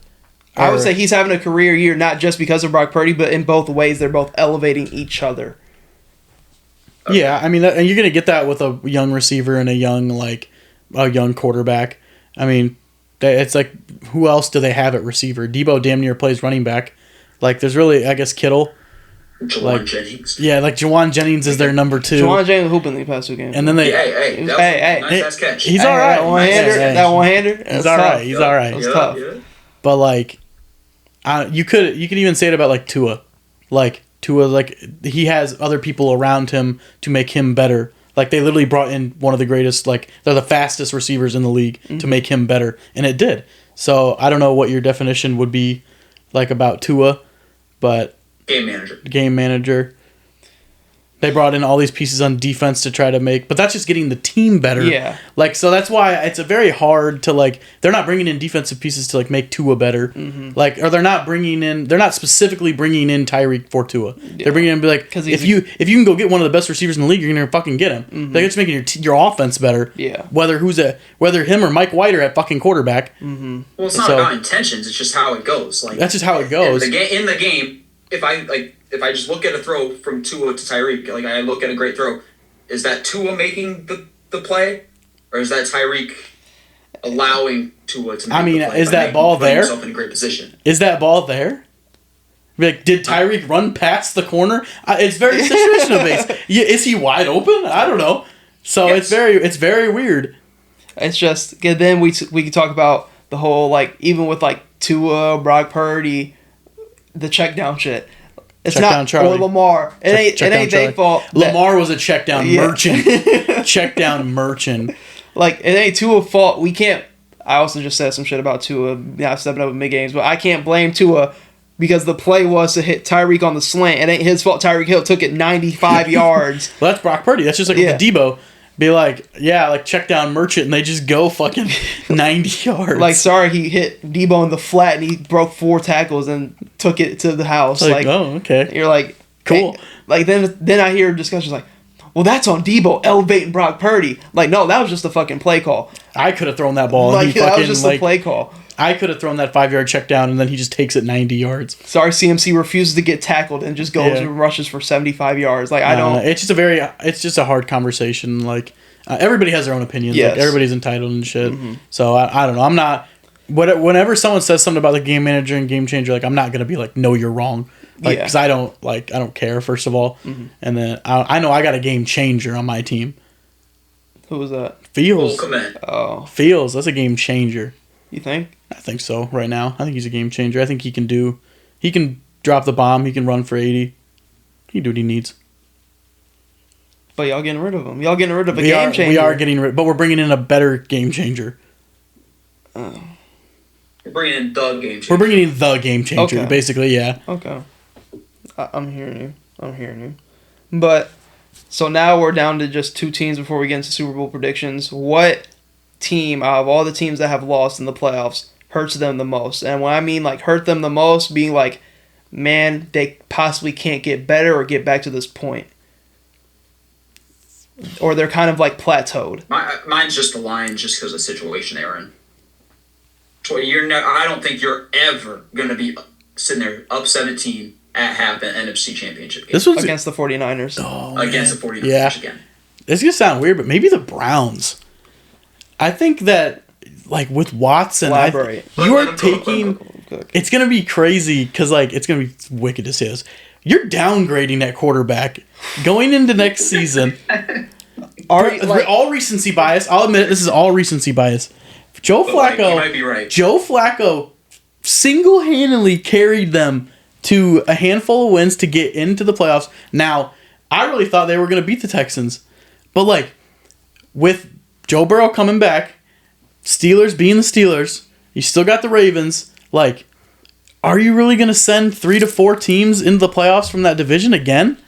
I would say he's having a career year not just because of Brock Purdy, but in both ways they're both elevating each other. Okay. Yeah, I mean, and you're gonna get that with a young receiver and a young quarterback. I mean, it's who else do they have at receiver? Debo damn near plays running back. There's really, I guess, Kittle. Jawan Jennings. Yeah, Jawan Jennings is their number 2. Jawan Jennings hooping the past 2 games. And then they... Hey, nice catch. He's all right. That one-hander. He's all right. He's all right. It's tough. Yeah. But you could even say it about Tua. Tua, he has other people around him to make him better. They literally brought in one of the greatest, they're the fastest receivers in the league to make him better. And it did. So I don't know what your definition would be about Tua, but... Game manager. They brought in all these pieces on defense to try to make... But that's just getting the team better. Yeah. So that's why it's a very hard to, they're not bringing in defensive pieces to, make Tua better. Mm-hmm. Or they're not bringing in... They're not specifically bringing in Tyreek for Tua. Yeah. They're bringing in, if you can go get one of the best receivers in the league, you're going to fucking get him. Mm-hmm. It's making your offense better. Yeah. Whether him or Mike White are at fucking quarterback. Mm-hmm. Well, it's not about intentions. It's just how it goes. That's just how it goes. In the game, if I just look at a throw from Tua to Tyreek, I look at a great throw, is that Tua making the play, or is that Tyreek allowing Tua to make the play? Is that ball there? Himself in a great position. Is that ball there? Be like, did Tyreek run past the corner? It's very situational based. Is he wide open? I don't know. So it's very weird. It's just then we can talk about the whole like even with like Tua, Brock Purdy, the check down shit. It's check not or Lamar. It ain't their fault. Lamar was a check down merchant. Check down merchant. Like it ain't Tua's fault. We can't. I also just said some shit about Tua not stepping up in mid games, but I can't blame Tua because the play was to hit Tyreek on the slant. It ain't his fault. Tyreek Hill took it 95 yards. Well, that's Brock Purdy. That's just like with Debo. Be like, like check down merchant, and they just go fucking 90 yards. Like, sorry, he hit Debo in the flat, and he broke 4 tackles and took it to the house. Like, oh, okay. You're like, cool. Hey. Like, then I hear discussions like, well, that's on Debo elevating Brock Purdy. Like, no, that was just a fucking play call. I could have thrown that ball. Like, that was just a play call. I could have thrown that 5-yard check down, and then he just takes it 90 yards. Sorry, CMC refuses to get tackled and just goes and rushes for 75 yards. Like, I don't. It's just a hard conversation. Like, everybody has their own opinions. Yes. Like, everybody's entitled and shit. Mm-hmm. So I don't know. I'm not. Whenever someone says something about the game manager and game changer, like I'm not gonna be like, no, you're wrong. Like, because I don't care. First of all, and then I know I got a game changer on my team. Who was that? Fields. Oh, Fields. That's a game changer. You think? I think so. Right now, I think he's a game changer. I think he can drop the bomb. He can run for 80. He can do what he needs. But y'all getting rid of him. Y'all getting rid of a game changer. We are getting rid, but we're bringing in a better game changer. We're bringing in the game changer. We're bringing in the game changer, basically, yeah. Okay. I'm hearing you. But, so now we're down to just 2 teams before we get into Super Bowl predictions. What team, out of all the teams that have lost in the playoffs, hurts them the most? And when I mean, like, hurt them the most, being like, man, they possibly can't get better or get back to this point. Or they're kind of, like, plateaued. Mine's just the Lions just because of the situation they were in. I don't think you're ever going to be sitting there up 17 at half an NFC Championship game. This was against the 49ers. Against the 49ers again. This is going to sound weird, but maybe the Browns. I think that, like, with Watson, you are taking... It's going to be crazy because, like, it's going to be wicked to say this. You're downgrading that quarterback going into next season. All recency bias. I'll admit it, this is all recency bias. Joe Flacco, you might be right. Joe Flacco single-handedly carried them to a handful of wins to get into the playoffs. Now, I really thought they were going to beat the Texans. But, like, with Joe Burrow coming back, Steelers being the Steelers, you still got the Ravens. Like, are you really going to send 3 to 4 teams into the playoffs from that division again?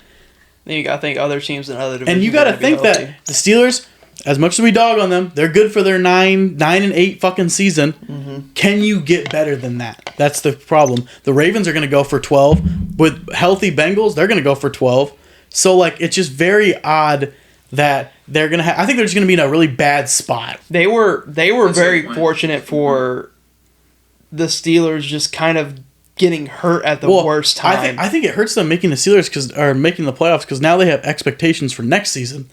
Then you got to think other teams in other divisions. And you got to think that the Steelers, as much as we dog on them, they're good for their 9-8 fucking season. Mm-hmm. Can you get better than that? That's the problem. The Ravens are going to go for 12. With healthy Bengals, they're going to go for 12. So, like, it's just very odd that they're going to have... I think they're just going to be in a really bad spot. They were very fortunate for the Steelers just kind of getting hurt at the worst time. I think it hurts them making the Steelers making the playoffs because now they have expectations for next season.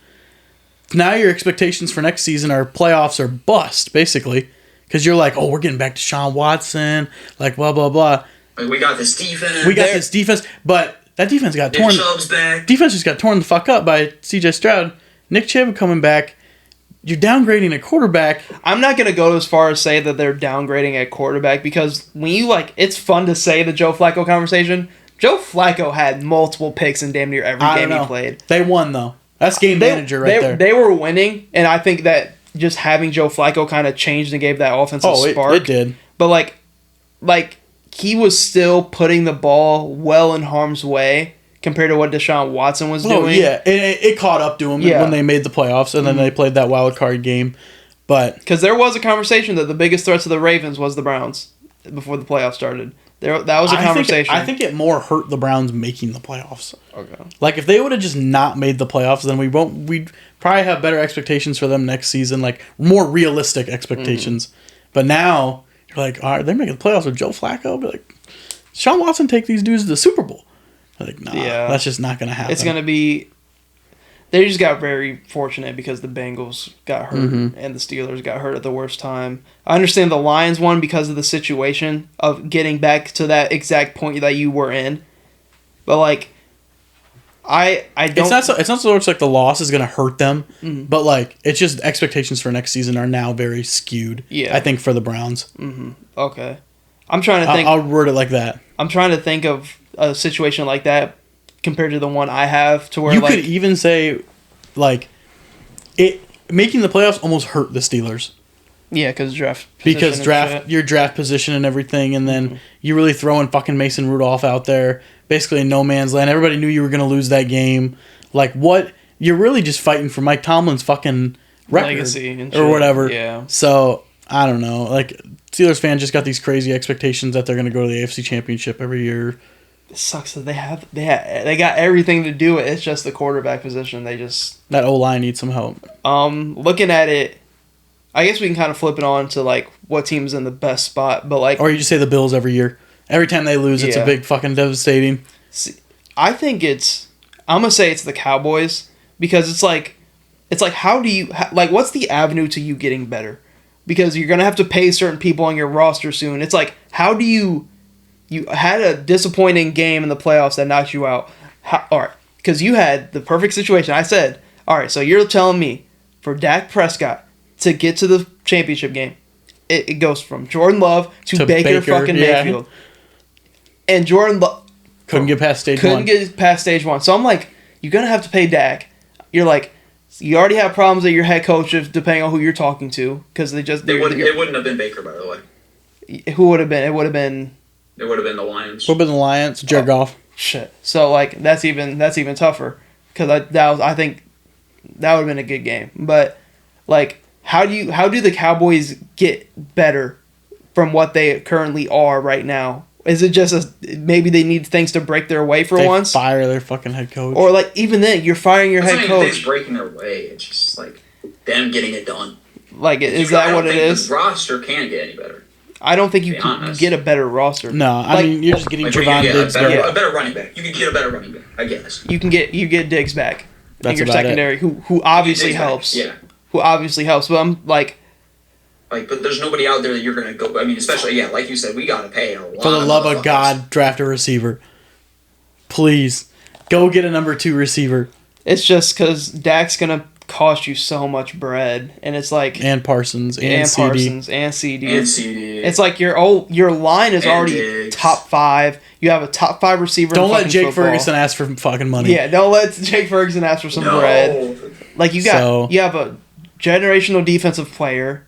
Now your expectations for next season are playoffs or bust, basically. Because you're like, oh, we're getting back to Deshaun Watson, like, blah, blah, blah. Like, we got this defense. But that defense got torn. Nick Chubb's back. Defense just got torn the fuck up by C.J. Stroud. Nick Chubb coming back. You're downgrading a quarterback. I'm not going to go as far as say that they're downgrading a quarterback because when you, like, it's fun to say the Joe Flacco conversation. Joe Flacco had multiple picks in damn near every game he played. They won, though. That's game manager there. They were winning, and I think that just having Joe Flacco kind of changed and gave that offensive spark. It did. But, like he was still putting the ball well in harm's way compared to what Deshaun Watson was doing. Yeah, it caught up to him when they made the playoffs, and then they played that wild card game. But because there was a conversation that the biggest threat to the Ravens was the Browns before the playoffs started. That was a conversation. I think it more hurt the Browns making the playoffs. Okay. Like, if they would have just not made the playoffs, then we'd probably have better expectations for them next season, like more realistic expectations. But now you're like, all right, they're making the playoffs with Joe Flacco. Be like, Deshaun Watson take these dudes to the Super Bowl. Like, nah, that's just not going to happen. It's going to be they just got very fortunate because the Bengals got hurt and the Steelers got hurt at the worst time. I understand the Lions won because of the situation of getting back to that exact point that you were in. But, like, I don't... It's not so much like the loss is going to hurt them, but, like, it's just expectations for next season are now very skewed, I think, for the Browns. Okay. I'm trying to think... I'll word it like that. I'm trying to think of a situation like that compared to the one I have to where, you could even say, like, it making the playoffs almost hurt the Steelers. Yeah, because your draft position and everything, and then you really throwing fucking Mason Rudolph out there, basically in no man's land. Everybody knew you were going to lose that game. Like, what? You're really just fighting for Mike Tomlin's fucking record legacy and or whatever. Yeah. So, I don't know. Like, Steelers fans just got these crazy expectations that they're going to go to the AFC Championship every year. It sucks that they got everything to do it. It's just the quarterback position. That O-line needs some help. Looking at it, I guess we can kind of flip it on to, like, what team's in the best spot, but, like... Or you just say the Bills every year. Every time they lose, it's a big fucking devastating. See, I think I'm going to say it's the Cowboys, because it's like, how do you... Like, what's the avenue to you getting better? Because you're going to have to pay certain people on your roster soon. It's like, how do you... You had a disappointing game in the playoffs that knocked you out. All right, because you had the perfect situation. I said, all right, so you're telling me for Dak Prescott to get to the championship game, it goes from Jordan Love to Baker fucking Mayfield. And Jordan Love couldn't get past stage one. So I'm like, you're going to have to pay Dak. You're like, you already have problems at your head coach depending on who you're talking to. Because it wouldn't have been Baker, by the way. Who would have been? It would have been the Lions. Would have been the Lions. Jared Goff. Shit. So, like, that's even tougher. Because I think that would have been a good game. But, like, how do the Cowboys get better from what they currently are right now? Is it just maybe they need things to break their way for once? Fire their fucking head coach. Or, like, even then, you're firing your head coach. It's breaking their way. It's just, like, them getting it done. Like, is that what it is? The roster can't get any better. I don't think you can get a better roster. No, I mean, you're just getting Trevon Diggs back. A better running back. You can get a better running back, I guess. You get Diggs back. That's in your secondary, who obviously helps. Yeah. Who obviously helps. But I'm like... but there's nobody out there that you're going to go... I mean, especially, like you said, we got to pay a lot. For the love of God, draft a receiver. Please. Go get a number 2 receiver. It's just because Dak's going to cost you so much bread, and it's like... And Parsons, and CD. It's like your line is already Diggs. Top 5. You have a top 5 receiver. Don't let Jake Ferguson ask for fucking money. Yeah, don't let Jake Ferguson ask for some bread. Like, you have a generational defensive player,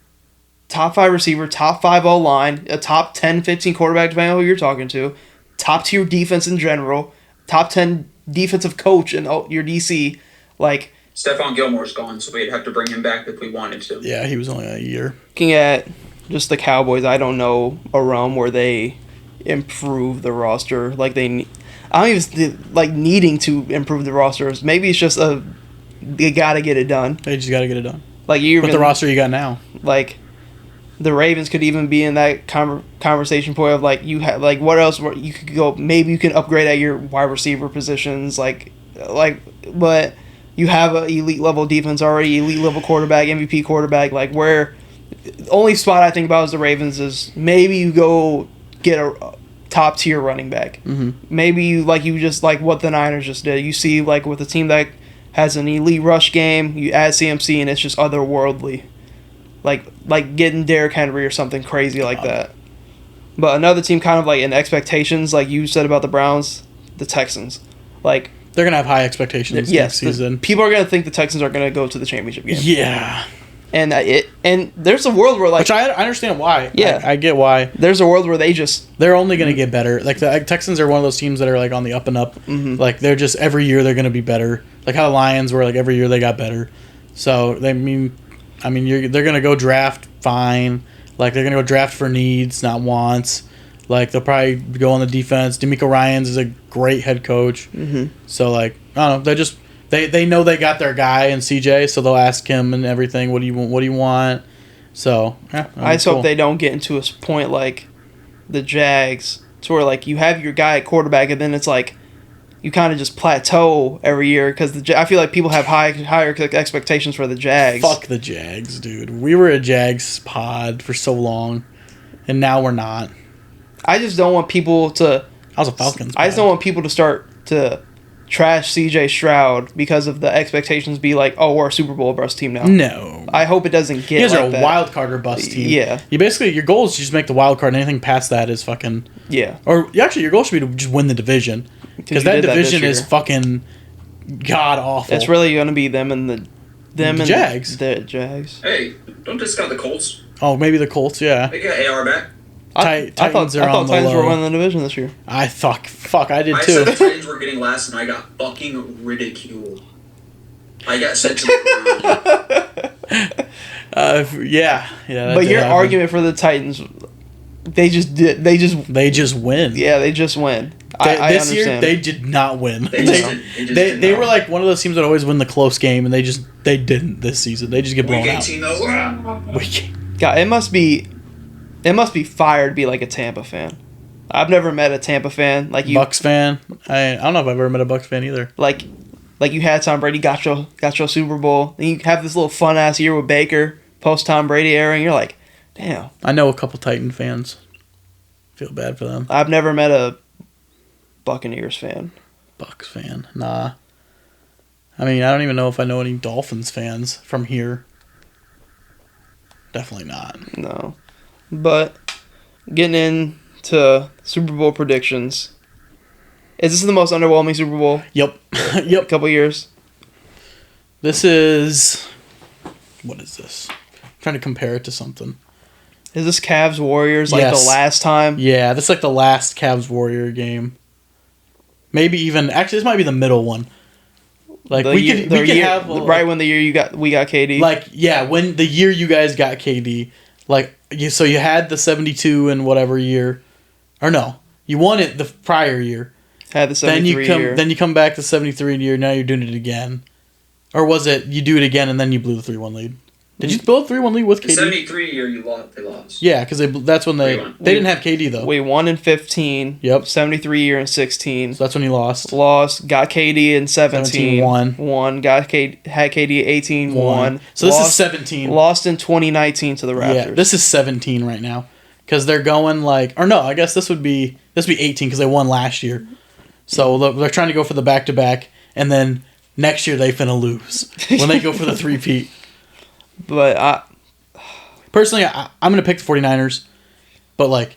top 5 receiver, top 5 O-line, a top 10, 15 quarterback, depending on who you're talking to, top tier defense in general, top 10 defensive coach and your DC. Like... Stephon Gilmore's gone, so we'd have to bring him back if we wanted to. Yeah, he was only a year. Looking at just the Cowboys, I don't know a realm where they improve the roster. Like, I don't even like needing to improve the rosters. Maybe it's just they gotta get it done. They just gotta get it done. Like, with the roster you got now. Like, the Ravens could even be in that conversation point of, like, you have, like, what else you could go? Maybe you can upgrade at your wide receiver positions, but you have an elite level defense already, elite level quarterback, MVP quarterback. Like, where the only spot I think about is the Ravens is maybe you go get a top tier running back. Mm-hmm. Maybe you just like what the Niners just did. You see, like, with a team that has an elite rush game, you add CMC and it's just otherworldly. Like getting Derrick Henry or something crazy like that. But another team kind of like in expectations, like you said about the Browns, the Texans. Like, they're going to have high expectations next season. People are going to think the Texans are going to go to the championship game. Yeah. And there's a world where, like... Which I understand why. Yeah. I get why. There's a world where they're only going to get better. Like, the Texans are one of those teams that are, like, on the up and up. Mm-hmm. Like, they're just... Every year they're going to be better. Like how the Lions were, like, every year they got better. So, they're going to go draft fine. Like, they're going to go draft for needs, not wants. Like, they'll probably go on the defense. DeMeco Ryans is a great head coach. Mm-hmm. So, like, I don't know. They're just... They know they got their guy in CJ, so they'll ask him and everything, what do you want? What do you want? So, yeah. I just hope they don't get into a point like the Jags, to where, like, you have your guy at quarterback, and then it's like, you kind of just plateau every year because I feel like people have higher expectations for the Jags. Fuck the Jags, dude. We were a Jags pod for so long, and now we're not. I just don't want people to. I was a Falcons. I just don't want people to start to trash CJ Stroud because of the expectations be like, oh, we're a Super Bowl bust team now. No. I hope it doesn't get you guys like are a that. wild card or bust team. Yeah. You basically, your goal is to just make the wild card, and anything past that is fucking... Yeah. Or actually, your goal should be to just win the division. Because that division is fucking god-awful. It's really going to be them and the Jags. The Jags. Hey, don't discount the Colts. Oh, maybe the Colts, yeah. They got AR back. I thought Titans were winning the division this year. I did I too. said the Titans were getting last, and I got fucking ridiculed. I got sent to the ground. Yeah. But your argument for the Titans, they just win. Yeah, they just win. This year they did not win. They were like one of those teams that always win the close game, and they didn't this season. They just get blown out. God, it must be fire to be like a Tampa fan. I've never met a Tampa fan like you. Bucks fan. I don't know if I've ever met a Bucks fan either. Like you had Tom Brady got your Super Bowl, and you have this little fun ass year with Baker post Tom Brady era, and you're like, damn. I know a couple Titan fans. Feel bad for them. I've never met a Buccaneers fan. Bucks fan, nah. I mean, I don't even know if I know any Dolphins fans from here. Definitely not. No. But getting into Super Bowl predictions. Is this the most underwhelming Super Bowl? Yep. Yep. Couple years. This is... What is this? I'm trying to compare it to something. Is this Cavs Warriors like the last time? Yeah, this is like the last Cavs Warrior game. Maybe even... Actually, this might be the middle one. Like, we could have... Right when the year we got KD? Like, yeah, when the year you guys got KD... Like, so you had the 72 and whatever year. Or no, you won it the prior year. Had the 73 year. Then you come back to 73 year, now you're doing it again. Or was it you do it again and then you blew the 3-1 lead? Did you blow a 3-1 lead with KD? The 73 year they lost. Yeah, because that's when they didn't have KD though. We won in 15. Yep. 73 year in 16. So that's when you lost. Got KD in 17. Won. Had KD 18. Won. So this is 17. Lost in 2019 to the Raptors. Yeah, this is 17 right now. Because they're going or no, I guess this would be 18 because they won last year. So they're trying to go for the back-to-back, and then next year they finna lose when they go for the three-peat. But personally, I'm going to pick the 49ers, but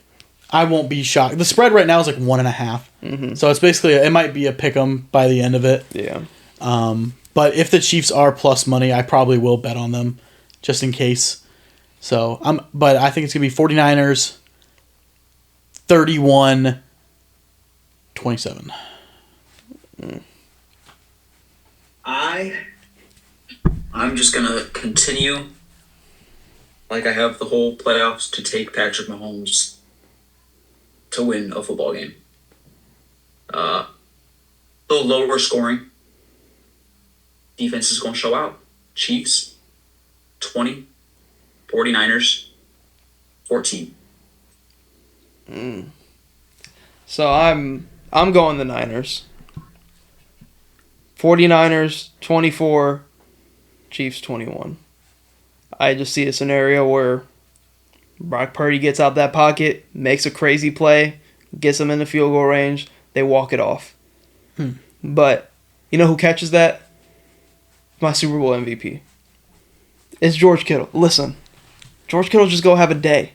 I won't be shocked. The spread right now is 1.5. Mm-hmm. So it's basically, it might be a pick 'em by the end of it. Yeah. But if the Chiefs are plus money, I probably will bet on them just in case. So but I think it's going to be 49ers 31-27. I'm just going to continue like I have the whole playoffs to take Patrick Mahomes to win a football game. A little lower scoring. Defense is going to show out. Chiefs, 20. 49ers, 14. So I'm going the Niners. 49ers, 24. Chiefs, 21. I just see a scenario where Brock Purdy gets out that pocket, makes a crazy play, gets them in the field goal range, they walk it off. But you know who catches that? My Super Bowl MVP. It's George Kittle. Listen, George Kittle just go have a day.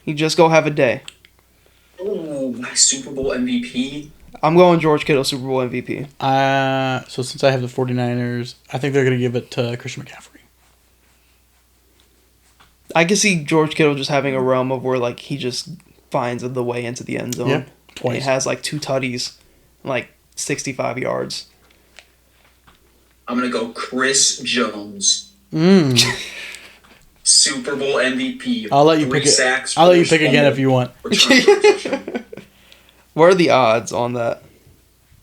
He just go have a day. Oh, my Super Bowl MVP. I'm going George Kittle Super Bowl MVP. So since I have the 49ers, I think they're going to give it to Christian McCaffrey. I can see George Kittle just having a realm of where he just finds the way into the end zone. Yeah, twice. He has 2 tutties, 65 yards. I'm going to go Chris Jones. Super Bowl MVP. I'll let you pick it. I'll let you pick again if you want. What are the odds on that?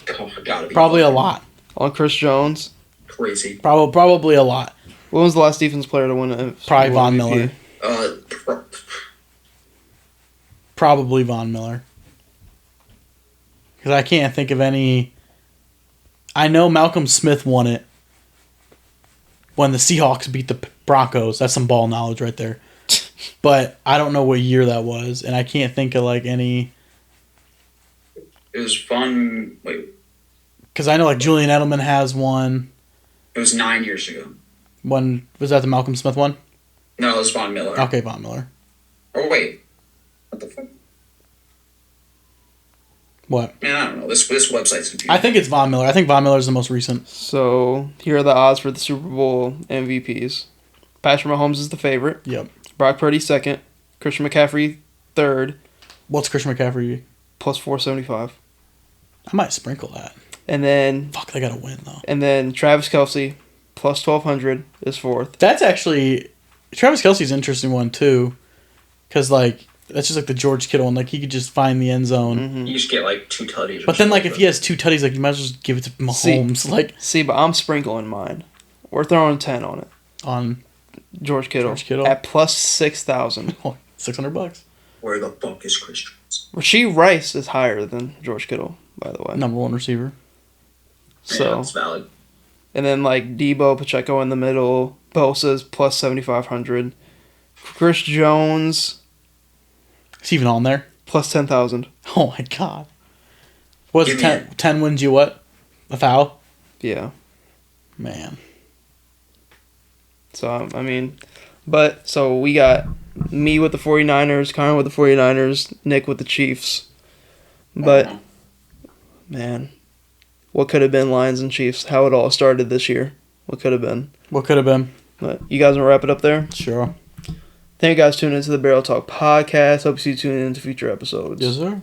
Oh, gotta be probably a lot. On Chris Jones? Crazy. Probably a lot. When was the last defense player to win it? Probably Von Miller. Probably Von Miller. Because I can't think of any I know Malcolm Smith won it when the Seahawks beat the Broncos. That's some ball knowledge right there. But I don't know what year that was, and I can't think of like any. It was fun. Wait. Because I know like Julian Edelman has one. It was 9 years ago. When was that the Malcolm Smith one? No, it was Von Miller. Okay, Von Miller. Oh wait, what the fuck? What? Man, I don't know. This website's confusing. I think it's Von Miller. I think Von Miller is the most recent. So here are the odds for the Super Bowl MVPs. Patrick Mahomes is the favorite. Yep. Brock Purdy second. Christian McCaffrey third. What's Christian McCaffrey? Plus 475. I might sprinkle that. And then... Fuck, they gotta win, though. And then Travis Kelce, plus 1,200, is fourth. That's actually... Travis Kelce's an interesting one, too. Because, like, that's just like the George Kittle one. Like, he could just find the end zone. Mm-hmm. You just get, like, 2 tutties. But then, like, if he has 2 tutties, like, you might as well just give it to Mahomes. See, but I'm sprinkling mine. We're throwing 10 on it. On... George Kittle. At plus 6,000. $600. Where the fuck is Chris Jones? Rasheed Rice is higher than George Kittle, by the way. Number 1 receiver. So, yeah, that's valid. And then like Debo, Pacheco in the middle. Bosa's plus 7,500. Chris Jones. Is he even on there? Plus 10,000. Oh my god. What's 10 wins you what? A foul? Yeah. Man. So, I mean, so we got me with the 49ers, Connor with the 49ers, Nick with the Chiefs. But, man, what could have been Lions and Chiefs? How it all started this year. What could have been? What could have been? But you guys want to wrap it up there? Sure. Thank you guys for tuning into the Barrel Talk podcast. Hope you tune in to future episodes. Yes, sir.